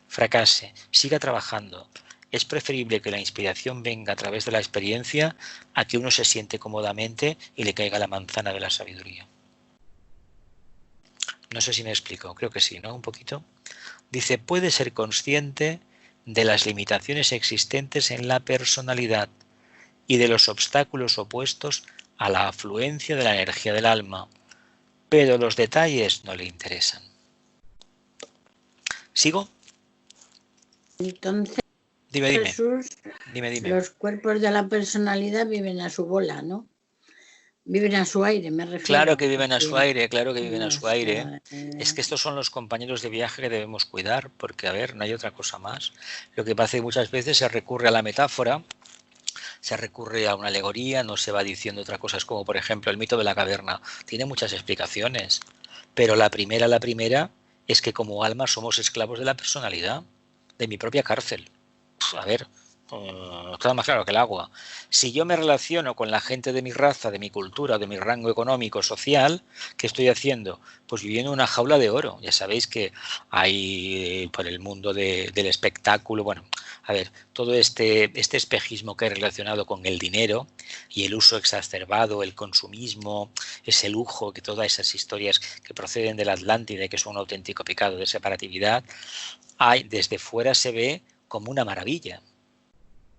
fracase, siga trabajando. Es preferible que la inspiración venga a través de la experiencia a que uno se siente cómodamente y le caiga la manzana de la sabiduría. No sé si me explico, creo que sí, ¿no? Un poquito. Dice: puede ser consciente de las limitaciones existentes en la personalidad y de los obstáculos opuestos a la afluencia de la energía del alma, pero los detalles no le interesan. ¿Sigo? Entonces, dime. Jesús, dime. Los cuerpos de la personalidad viven a su bola, ¿no? Viven a su aire, me refiero. Claro que viven a su aire, claro que viven a su aire. Está, Es que estos son los compañeros de viaje que debemos cuidar, porque, a ver, no hay otra cosa más. Lo que pasa es que muchas veces se recurre a la metáfora, se recurre a una alegoría, no se va diciendo otras cosas, como por ejemplo el mito de la caverna. Tiene muchas explicaciones, pero la primera es que como alma somos esclavos de la personalidad, de mi propia cárcel. A ver, Está más claro que el agua. Si yo me relaciono con la gente de mi raza, de mi cultura, de mi rango económico, social, ¿qué estoy haciendo? Pues viviendo en una jaula de oro. Ya sabéis que hay por el mundo del espectáculo, bueno, a ver, todo este espejismo que hay relacionado con el dinero y el uso exacerbado, el consumismo, ese lujo, que todas esas historias que proceden de la Atlántida y que son un auténtico pecado de separatividad, desde fuera se ve como una maravilla.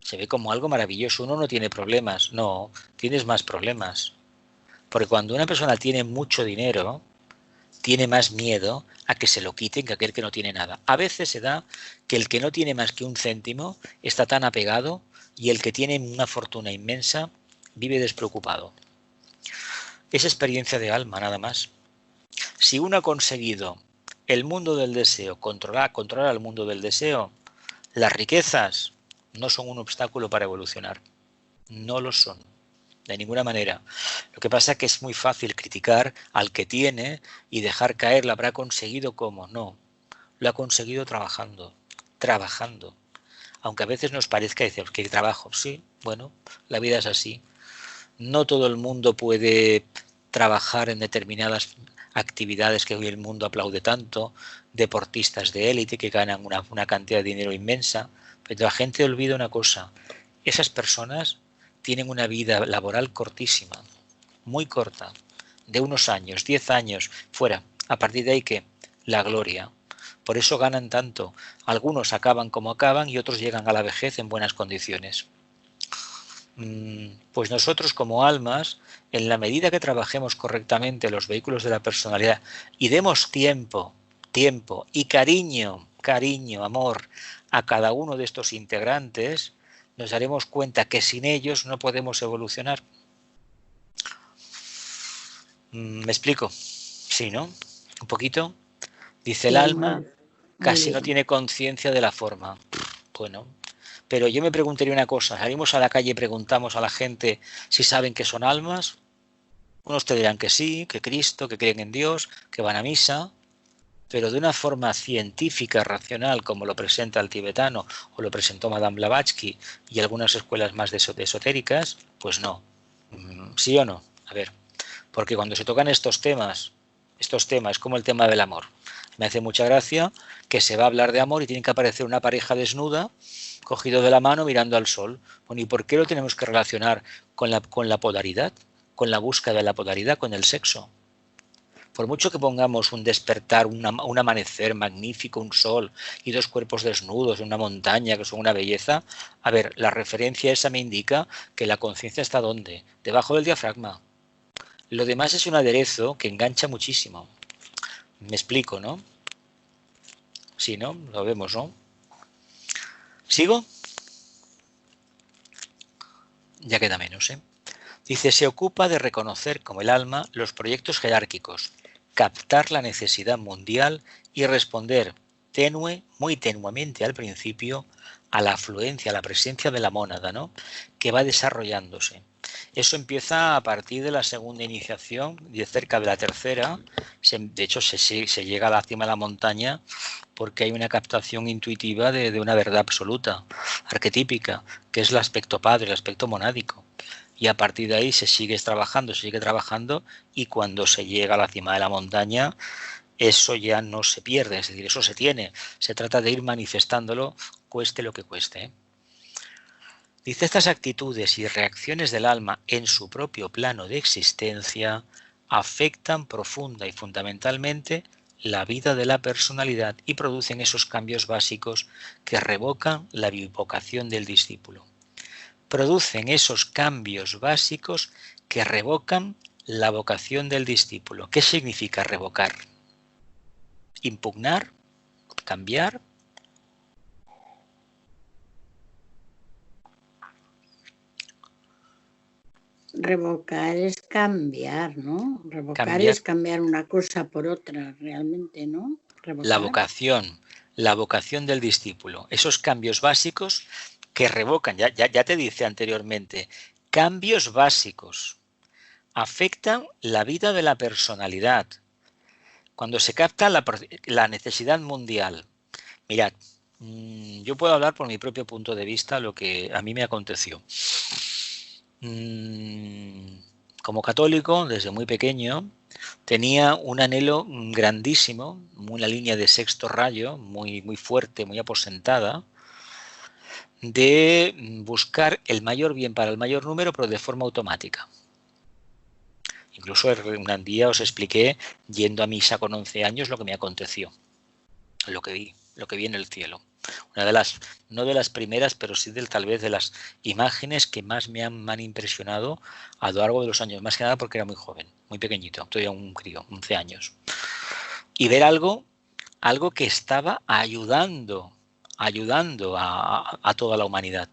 Se ve como algo maravilloso. Uno no tiene problemas. No, tienes más problemas. Porque cuando una persona tiene mucho dinero, tiene más miedo a que se lo quiten que aquel que no tiene nada. A veces se da que el que no tiene más que un céntimo está tan apegado y el que tiene una fortuna inmensa vive despreocupado. Es experiencia de alma, nada más. Si uno ha conseguido el mundo del deseo, controlar el mundo del deseo, las riquezas no son un obstáculo para evolucionar. No lo son, de ninguna manera. Lo que pasa es que es muy fácil criticar al que tiene y dejar caer, lo habrá conseguido como. No, lo ha conseguido trabajando. Aunque a veces nos parezca decir que trabajo, sí, bueno, la vida es así. No todo el mundo puede trabajar en determinadas actividades que hoy el mundo aplaude tanto, deportistas de élite que ganan una cantidad de dinero inmensa, pero la gente olvida una cosa, esas personas tienen una vida laboral cortísima, muy corta, de unos años, 10 años, fuera. A partir de ahí, ¿qué? La gloria. Por eso ganan tanto. Algunos acaban como acaban y otros llegan a la vejez en buenas condiciones. Pues nosotros como almas, en la medida que trabajemos correctamente los vehículos de la personalidad y demos tiempo y cariño, amor a cada uno de estos integrantes, nos daremos cuenta que sin ellos no podemos evolucionar. ¿Me explico? Sí, ¿no? Un poquito. Dice el Sí, alma, muy casi no bien. tiene conciencia de la forma. Bueno, pero yo me preguntaría una cosa, salimos a la calle y preguntamos a la gente si saben que son almas. Unos te dirán que sí, que Cristo, que creen en Dios, que van a misa, pero de una forma científica, racional, como lo presenta el tibetano o lo presentó Madame Blavatsky y algunas escuelas más de esotéricas, pues no. ¿Sí o no? A ver, porque cuando se tocan estos temas como el tema del amor, me hace mucha gracia que se va a hablar de amor y tiene que aparecer una pareja desnuda, cogido de la mano mirando al sol. Bueno, ¿y por qué lo tenemos que relacionar con la polaridad? Con la búsqueda de la polaridad, con el sexo. Por mucho que pongamos un despertar, un amanecer magnífico, un sol y dos cuerpos desnudos en una montaña que son una belleza, a ver, la referencia esa me indica que la conciencia está ¿dónde? Debajo del diafragma. Lo demás es un aderezo que engancha muchísimo. Me explico, ¿no? Sí, ¿no? Lo vemos, ¿no? ¿Sigo? Ya queda menos, ¿eh? Dice, se ocupa de reconocer como el alma los proyectos jerárquicos, captar la necesidad mundial y responder muy tenuemente al principio, a la afluencia, a la presencia de la mónada, ¿no? Que va desarrollándose. Eso empieza a partir de la segunda iniciación y cerca de la tercera. De hecho, se llega a la cima de la montaña porque hay una captación intuitiva de una verdad absoluta, arquetípica, que es el aspecto padre, el aspecto monádico. Y a partir de ahí se sigue trabajando y cuando se llega a la cima de la montaña, eso ya no se pierde, es decir, eso se tiene. Se trata de ir manifestándolo, cueste lo que cueste. Dice, estas actitudes y reacciones del alma en su propio plano de existencia afectan profunda y fundamentalmente la vida de la personalidad y producen esos cambios básicos que revocan la bivocación del discípulo. Producen esos cambios básicos que revocan la vocación del discípulo. ¿Qué significa revocar? Impugnar, cambiar. Revocar es cambiar, ¿no? Revocar Cambiar es cambiar una cosa por otra, realmente, ¿no? la Revocar. vocación del discípulo. Esos cambios básicos que revocan, ya te dice anteriormente, cambios básicos. Afectan la vida de la personalidad. Cuando se capta la necesidad mundial. Mirad, Yo puedo hablar por mi propio punto de vista lo que a mí me aconteció. Como católico, desde muy pequeño, tenía un anhelo grandísimo, una línea de sexto rayo muy, muy fuerte, muy aposentada, de buscar el mayor bien para el mayor número, pero de forma automática. Incluso un día os expliqué, yendo a misa con 11 años, lo que me aconteció, lo que vi en el cielo. Una de las, no de las primeras, pero sí tal vez de las imágenes que más me han impresionado a lo largo de los años, más que nada porque era muy joven, muy pequeñito, todavía un crío, 11 años. Y ver algo que estaba ayudando a toda la humanidad,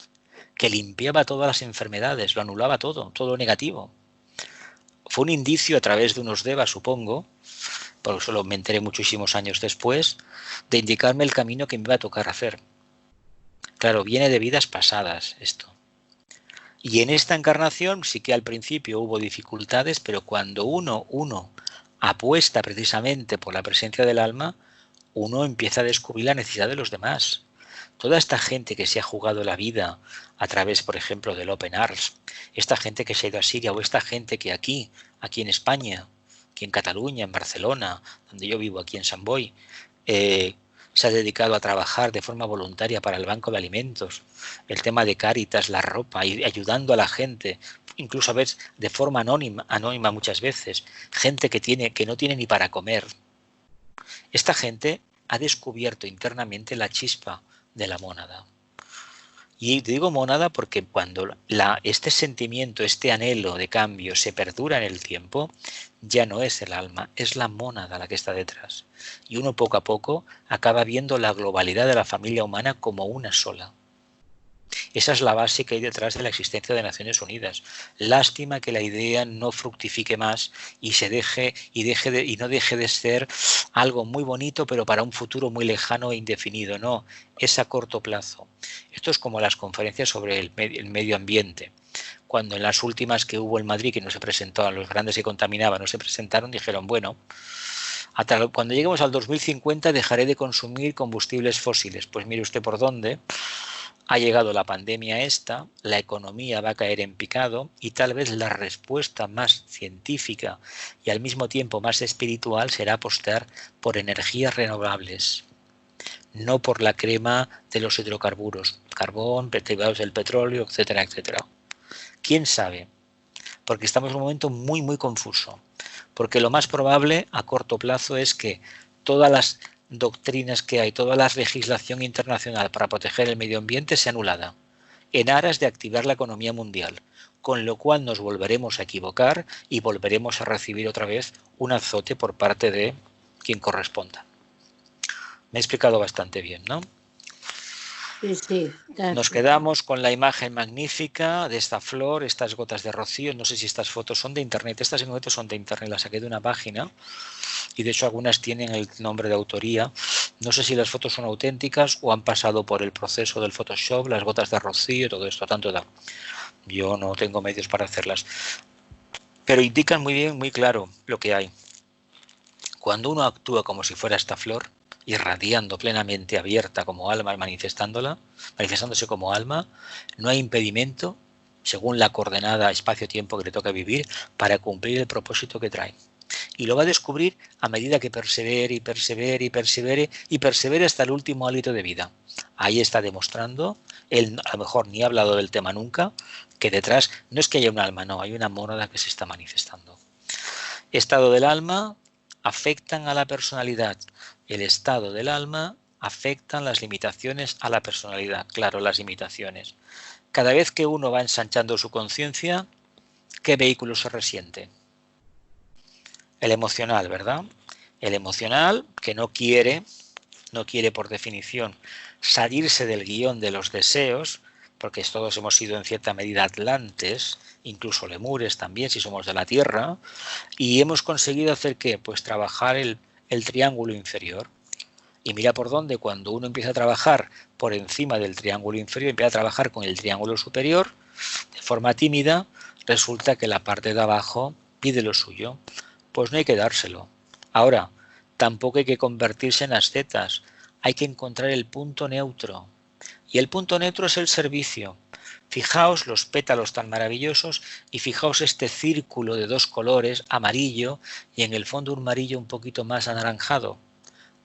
que limpiaba todas las enfermedades, lo anulaba todo lo negativo. Fue un indicio a través de unos devas, supongo, por eso me enteré muchísimos años después, de indicarme el camino que me iba a tocar hacer. Claro, viene de vidas pasadas esto. Y en esta encarnación sí que al principio hubo dificultades, pero cuando uno apuesta precisamente por la presencia del alma, uno empieza a descubrir la necesidad de los demás. Toda esta gente que se ha jugado la vida a través, por ejemplo, del Open Arms, esta gente que se ha ido a Siria o esta gente que aquí en España, aquí en Cataluña, en Barcelona, donde yo vivo, aquí en Sant Boi, se ha dedicado a trabajar de forma voluntaria para el Banco de Alimentos, el tema de Cáritas, la ropa, y ayudando a la gente, incluso a veces de forma anónima muchas veces, gente que no tiene ni para comer. Esta gente ha descubierto internamente la chispa de la mónada. Y digo mónada porque cuando este sentimiento, este anhelo de cambio se perdura en el tiempo, ya no es el alma, es la mónada la que está detrás. Y uno poco a poco acaba viendo la globalidad de la familia humana como una sola. Esa es la base que hay detrás de la existencia de Naciones Unidas. Lástima que la idea no fructifique más y no deje de ser algo muy bonito, pero para un futuro muy lejano e indefinido. No, es a corto plazo. Esto es como las conferencias sobre el medio ambiente. Cuando en las últimas que hubo en Madrid, que no se presentaban, los grandes que contaminaban, no se presentaron, dijeron, bueno, cuando lleguemos al 2050 dejaré de consumir combustibles fósiles. Pues mire usted por dónde. Ha llegado la pandemia esta, la economía va a caer en picado y tal vez la respuesta más científica y al mismo tiempo más espiritual será apostar por energías renovables, no por la crema de los hidrocarburos, carbón, derivados del petróleo, etcétera, etcétera. ¿Quién sabe? Porque estamos en un momento muy, muy confuso. Porque lo más probable a corto plazo es que todas las doctrinas que hay, toda la legislación internacional para proteger el medio ambiente sea anulada, en aras de activar la economía mundial, con lo cual nos volveremos a equivocar y volveremos a recibir otra vez un azote por parte de quien corresponda. Me he explicado bastante bien, ¿no? Sí. Nos quedamos con la imagen magnífica de esta flor, estas gotas de rocío. No sé si estas fotos son de internet. Estas fotos son de internet, las saqué de una página y de hecho algunas tienen el nombre de autoría. No sé si las fotos son auténticas o han pasado por el proceso del Photoshop, las gotas de rocío, todo esto, tanto da. Yo no tengo medios para hacerlas. Pero indican muy bien, muy claro lo que hay. Cuando uno actúa como si fuera esta flor, irradiando plenamente, abierta como alma, manifestándose como alma, no hay impedimento, según la coordenada espacio-tiempo que le toca vivir, para cumplir el propósito que trae. Y lo va a descubrir a medida que persevere hasta el último hálito de vida. Ahí está demostrando, él a lo mejor ni ha hablado del tema nunca, que detrás no es que haya un alma, no, hay una mónada que se está manifestando. Estado del alma afectan a la personalidad. El estado del alma afectan las limitaciones a la personalidad. Claro, las limitaciones. Cada vez que uno va ensanchando su conciencia, ¿qué vehículo se resiente? El emocional, ¿verdad? El emocional que no quiere por definición salirse del guión de los deseos, porque todos hemos sido en cierta medida atlantes, incluso lemures también, si somos de la Tierra, y hemos conseguido hacer ¿qué? Pues trabajar el triángulo inferior. Y mira por dónde, cuando uno empieza a trabajar por encima del triángulo inferior, empieza a trabajar con el triángulo superior, de forma tímida, resulta que la parte de abajo pide lo suyo. Pues no hay que dárselo. Ahora, tampoco hay que convertirse en ascetas. hay que encontrar el punto neutro. Y el punto neutro es el servicio. Fijaos los pétalos tan maravillosos y fijaos este círculo de dos colores, amarillo y en el fondo un amarillo un poquito más anaranjado.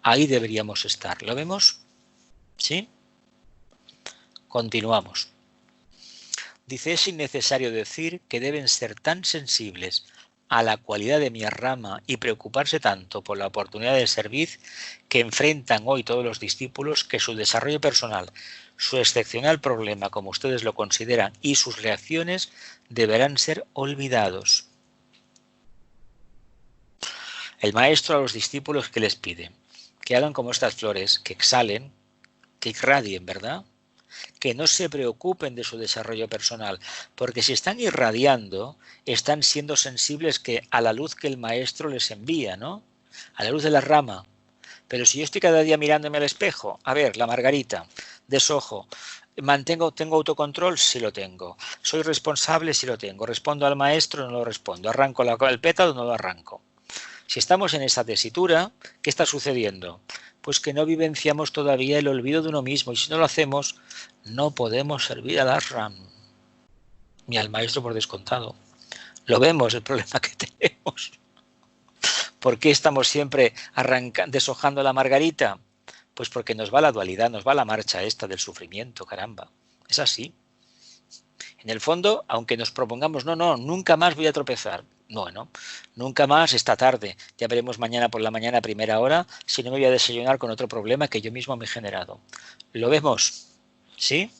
Ahí deberíamos estar. ¿Lo vemos? ¿Sí? Continuamos. Dice, es innecesario decir que deben ser tan sensibles a la cualidad de mi rama y preocuparse tanto por la oportunidad de servir que enfrentan hoy todos los discípulos que su desarrollo personal, su excepcional problema, como ustedes lo consideran, y sus reacciones deberán ser olvidados. El maestro a los discípulos que les pide que hagan como estas flores, que exhalen, que irradien, ¿verdad? Que no se preocupen de su desarrollo personal, porque si están irradiando, están siendo sensibles a la luz que el maestro les envía, ¿no? A la luz de la rama. Pero si yo estoy cada día mirándome al espejo, a ver, la margarita, desojo, tengo autocontrol, sí lo tengo, soy responsable, sí lo tengo, respondo al maestro, no lo respondo, arranco el pétalo, no lo arranco. Si estamos en esa tesitura, ¿qué está sucediendo? Pues que no vivenciamos todavía el olvido de uno mismo, y si no lo hacemos, no podemos servir al ashram ni al maestro por descontado. Lo vemos, el problema que tenemos. ¿Por qué estamos siempre deshojando la margarita? Pues porque nos va la dualidad, nos va la marcha esta del sufrimiento, caramba. Es así. En el fondo, aunque nos propongamos, no, nunca más voy a tropezar. Bueno, nunca más esta tarde. Ya veremos mañana por la mañana a primera hora si no me voy a desayunar con otro problema que yo mismo me he generado. ¿Lo vemos? ¿Sí?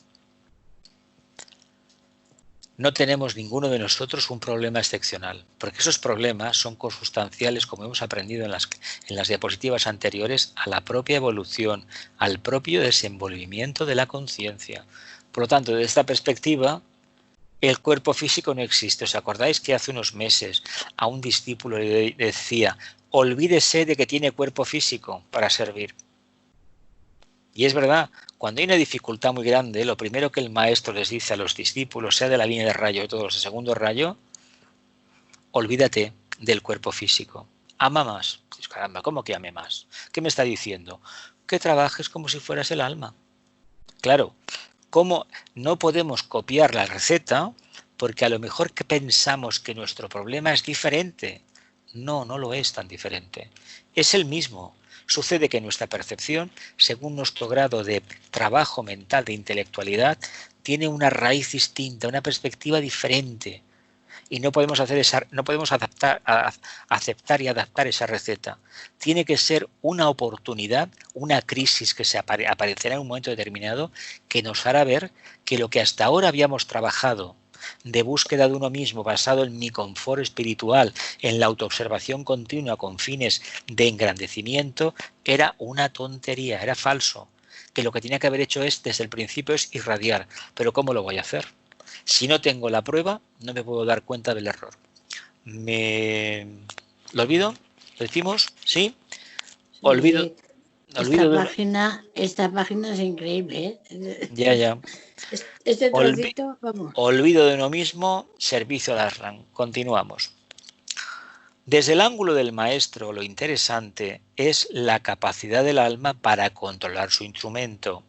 No tenemos ninguno de nosotros un problema excepcional, porque esos problemas son consustanciales, como hemos aprendido en las diapositivas anteriores, a la propia evolución, al propio desenvolvimiento de la conciencia. Por lo tanto, desde esta perspectiva, el cuerpo físico no existe. ¿Os acordáis que hace unos meses a un discípulo le decía, olvídese de que tiene cuerpo físico para servir? Y es verdad, cuando hay una dificultad muy grande, lo primero que el maestro les dice a los discípulos, sea de la línea de rayo o todos los de segundo rayo, olvídate del cuerpo físico. Ama más. Dices, caramba, ¿cómo que ame más? ¿Qué me está diciendo? Que trabajes como si fueras el alma. Claro, ¿cómo no podemos copiar la receta? Porque a lo mejor que pensamos que nuestro problema es diferente. No, no lo es tan diferente. Es el mismo. Sucede que nuestra percepción, según nuestro grado de trabajo mental, de intelectualidad, tiene una raíz distinta, una perspectiva diferente. Y no podemos aceptar y adaptar esa receta. Tiene que ser una oportunidad, una crisis que aparecerá en un momento determinado, que nos hará ver que lo que hasta ahora habíamos trabajado de búsqueda de uno mismo, basado en mi confort espiritual, en la autoobservación continua con fines de engrandecimiento, era una tontería, era falso. Que lo que tenía que haber hecho desde el principio es irradiar. Pero ¿cómo lo voy a hacer? Si no tengo la prueba, no me puedo dar cuenta del error. ¿Lo olvido? ¿Lo decimos? ¿Sí? Olvido. Esta página es increíble, ¿eh? Ya. Este trocito, vamos. Olvido de uno mismo, servicio al ashram. Continuamos. Desde el ángulo del maestro, lo interesante es la capacidad del alma para controlar su instrumento,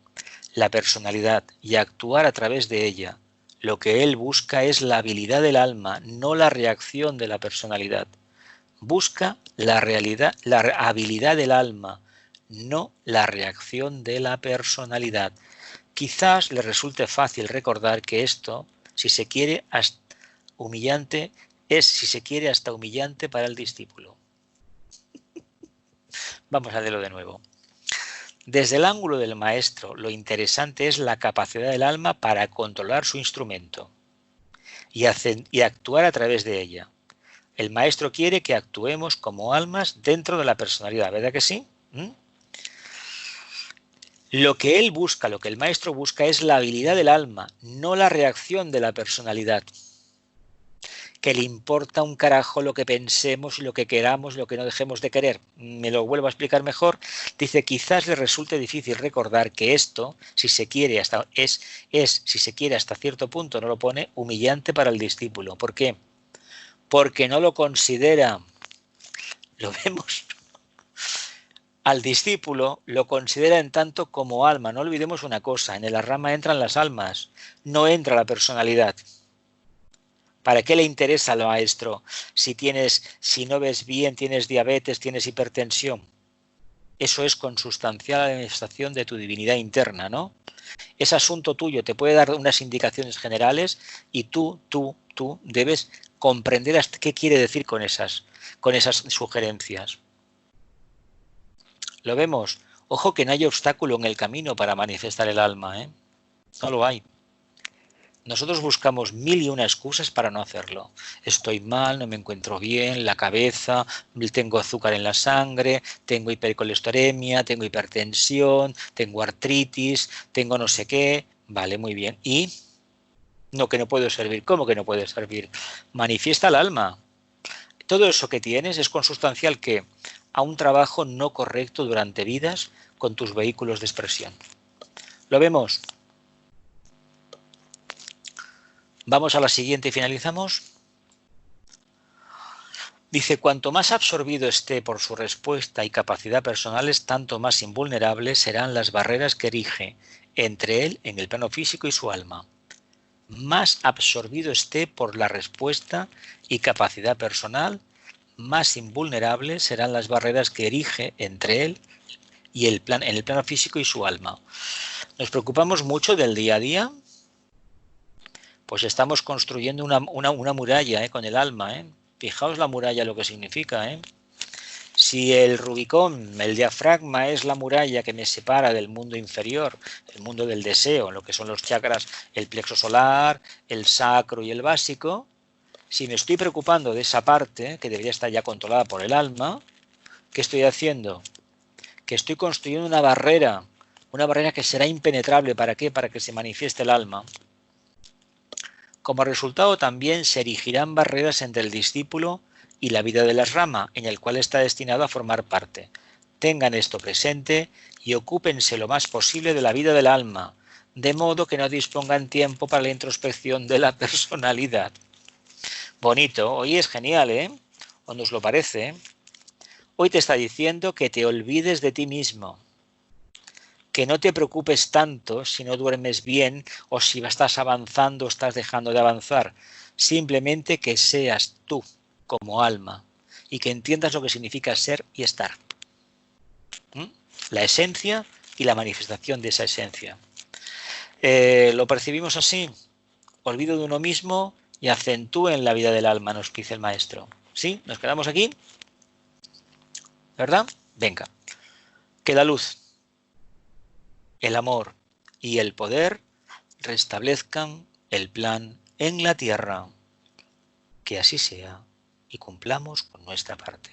la personalidad, y actuar a través de ella. Lo que él busca es la habilidad del alma, no la reacción de la personalidad. Busca la habilidad del alma, no la reacción de la personalidad. Quizás le resulte fácil recordar que esto, si se quiere, hasta humillante para el discípulo. Vamos a verlo de nuevo. Desde el ángulo del maestro, lo interesante es la capacidad del alma para controlar su instrumento y actuar a través de ella. El maestro quiere que actuemos como almas dentro de la personalidad, ¿verdad que sí? Lo que él busca, lo que el maestro busca es la habilidad del alma, no la reacción de la personalidad. Que le importa un carajo lo que pensemos y lo que queramos, lo que no dejemos de querer. Me lo vuelvo a explicar mejor. Dice, quizás le resulte difícil recordar que esto, si se quiere hasta cierto punto, no lo pone, humillante para el discípulo. ¿Por qué? Porque no lo considera. ¿Lo vemos? al discípulo lo considera en tanto como alma. No olvidemos una cosa, en la rama entran las almas, no entra la personalidad. ¿Para qué le interesa al maestro si no ves bien, tienes diabetes, tienes hipertensión? Eso es consustancial a la manifestación de tu divinidad interna, ¿no? Es asunto tuyo, te puede dar unas indicaciones generales y tú debes comprender hasta qué quiere decir con esas sugerencias. ¿Lo vemos? Ojo que no hay obstáculo en el camino para manifestar el alma, ¿eh? No lo hay. Nosotros buscamos 1001 excusas para no hacerlo. Estoy mal, no me encuentro bien, la cabeza, tengo azúcar en la sangre, tengo hipercolesteremia, tengo hipertensión, tengo artritis, tengo no sé qué. Vale, muy bien. ¿Y? No, que no puedo servir. ¿Cómo que no puede servir? Manifiesta el alma. Todo eso que tienes es consustancial que a un trabajo no correcto durante vidas con tus vehículos de expresión. ¿Lo vemos? Vamos a la siguiente y finalizamos. Dice, cuanto más absorbido esté por su respuesta y capacidad personales, tanto más invulnerables serán las barreras que erige entre él en el plano físico y su alma. Más absorbido esté por la respuesta y capacidad personal, más invulnerables serán las barreras que erige entre él y en el plano físico y su alma. ¿Nos preocupamos mucho del día a día? Pues estamos construyendo una muralla con el alma. Fijaos la muralla lo que significa. Si el Rubicón, el diafragma, es la muralla que me separa del mundo inferior, el mundo del deseo, lo que son los chakras, el plexo solar, el sacro y el básico, si me estoy preocupando de esa parte, que debería estar ya controlada por el alma, ¿qué estoy haciendo? Que estoy construyendo una barrera que será impenetrable. ¿Para qué? Para que se manifieste el alma. Como resultado también se erigirán barreras entre el discípulo y la vida de la rama, en el cual está destinado a formar parte. Tengan esto presente y ocúpense lo más posible de la vida del alma, de modo que no dispongan tiempo para la introspección de la personalidad. Bonito, hoy es genial, ¿O nos lo parece? Hoy te está diciendo que te olvides de ti mismo, que no te preocupes tanto si no duermes bien o si estás avanzando o estás dejando de avanzar. Simplemente que seas tú como alma y que entiendas lo que significa ser y estar. La esencia y la manifestación de esa esencia. ¿Lo percibimos así? Olvido de uno mismo y acentúen la vida del alma, nos dice el maestro. ¿Sí? ¿Nos quedamos aquí? ¿Verdad? Venga. Que la luz, el amor y el poder restablezcan el plan en la tierra. Que así sea y cumplamos con nuestra parte.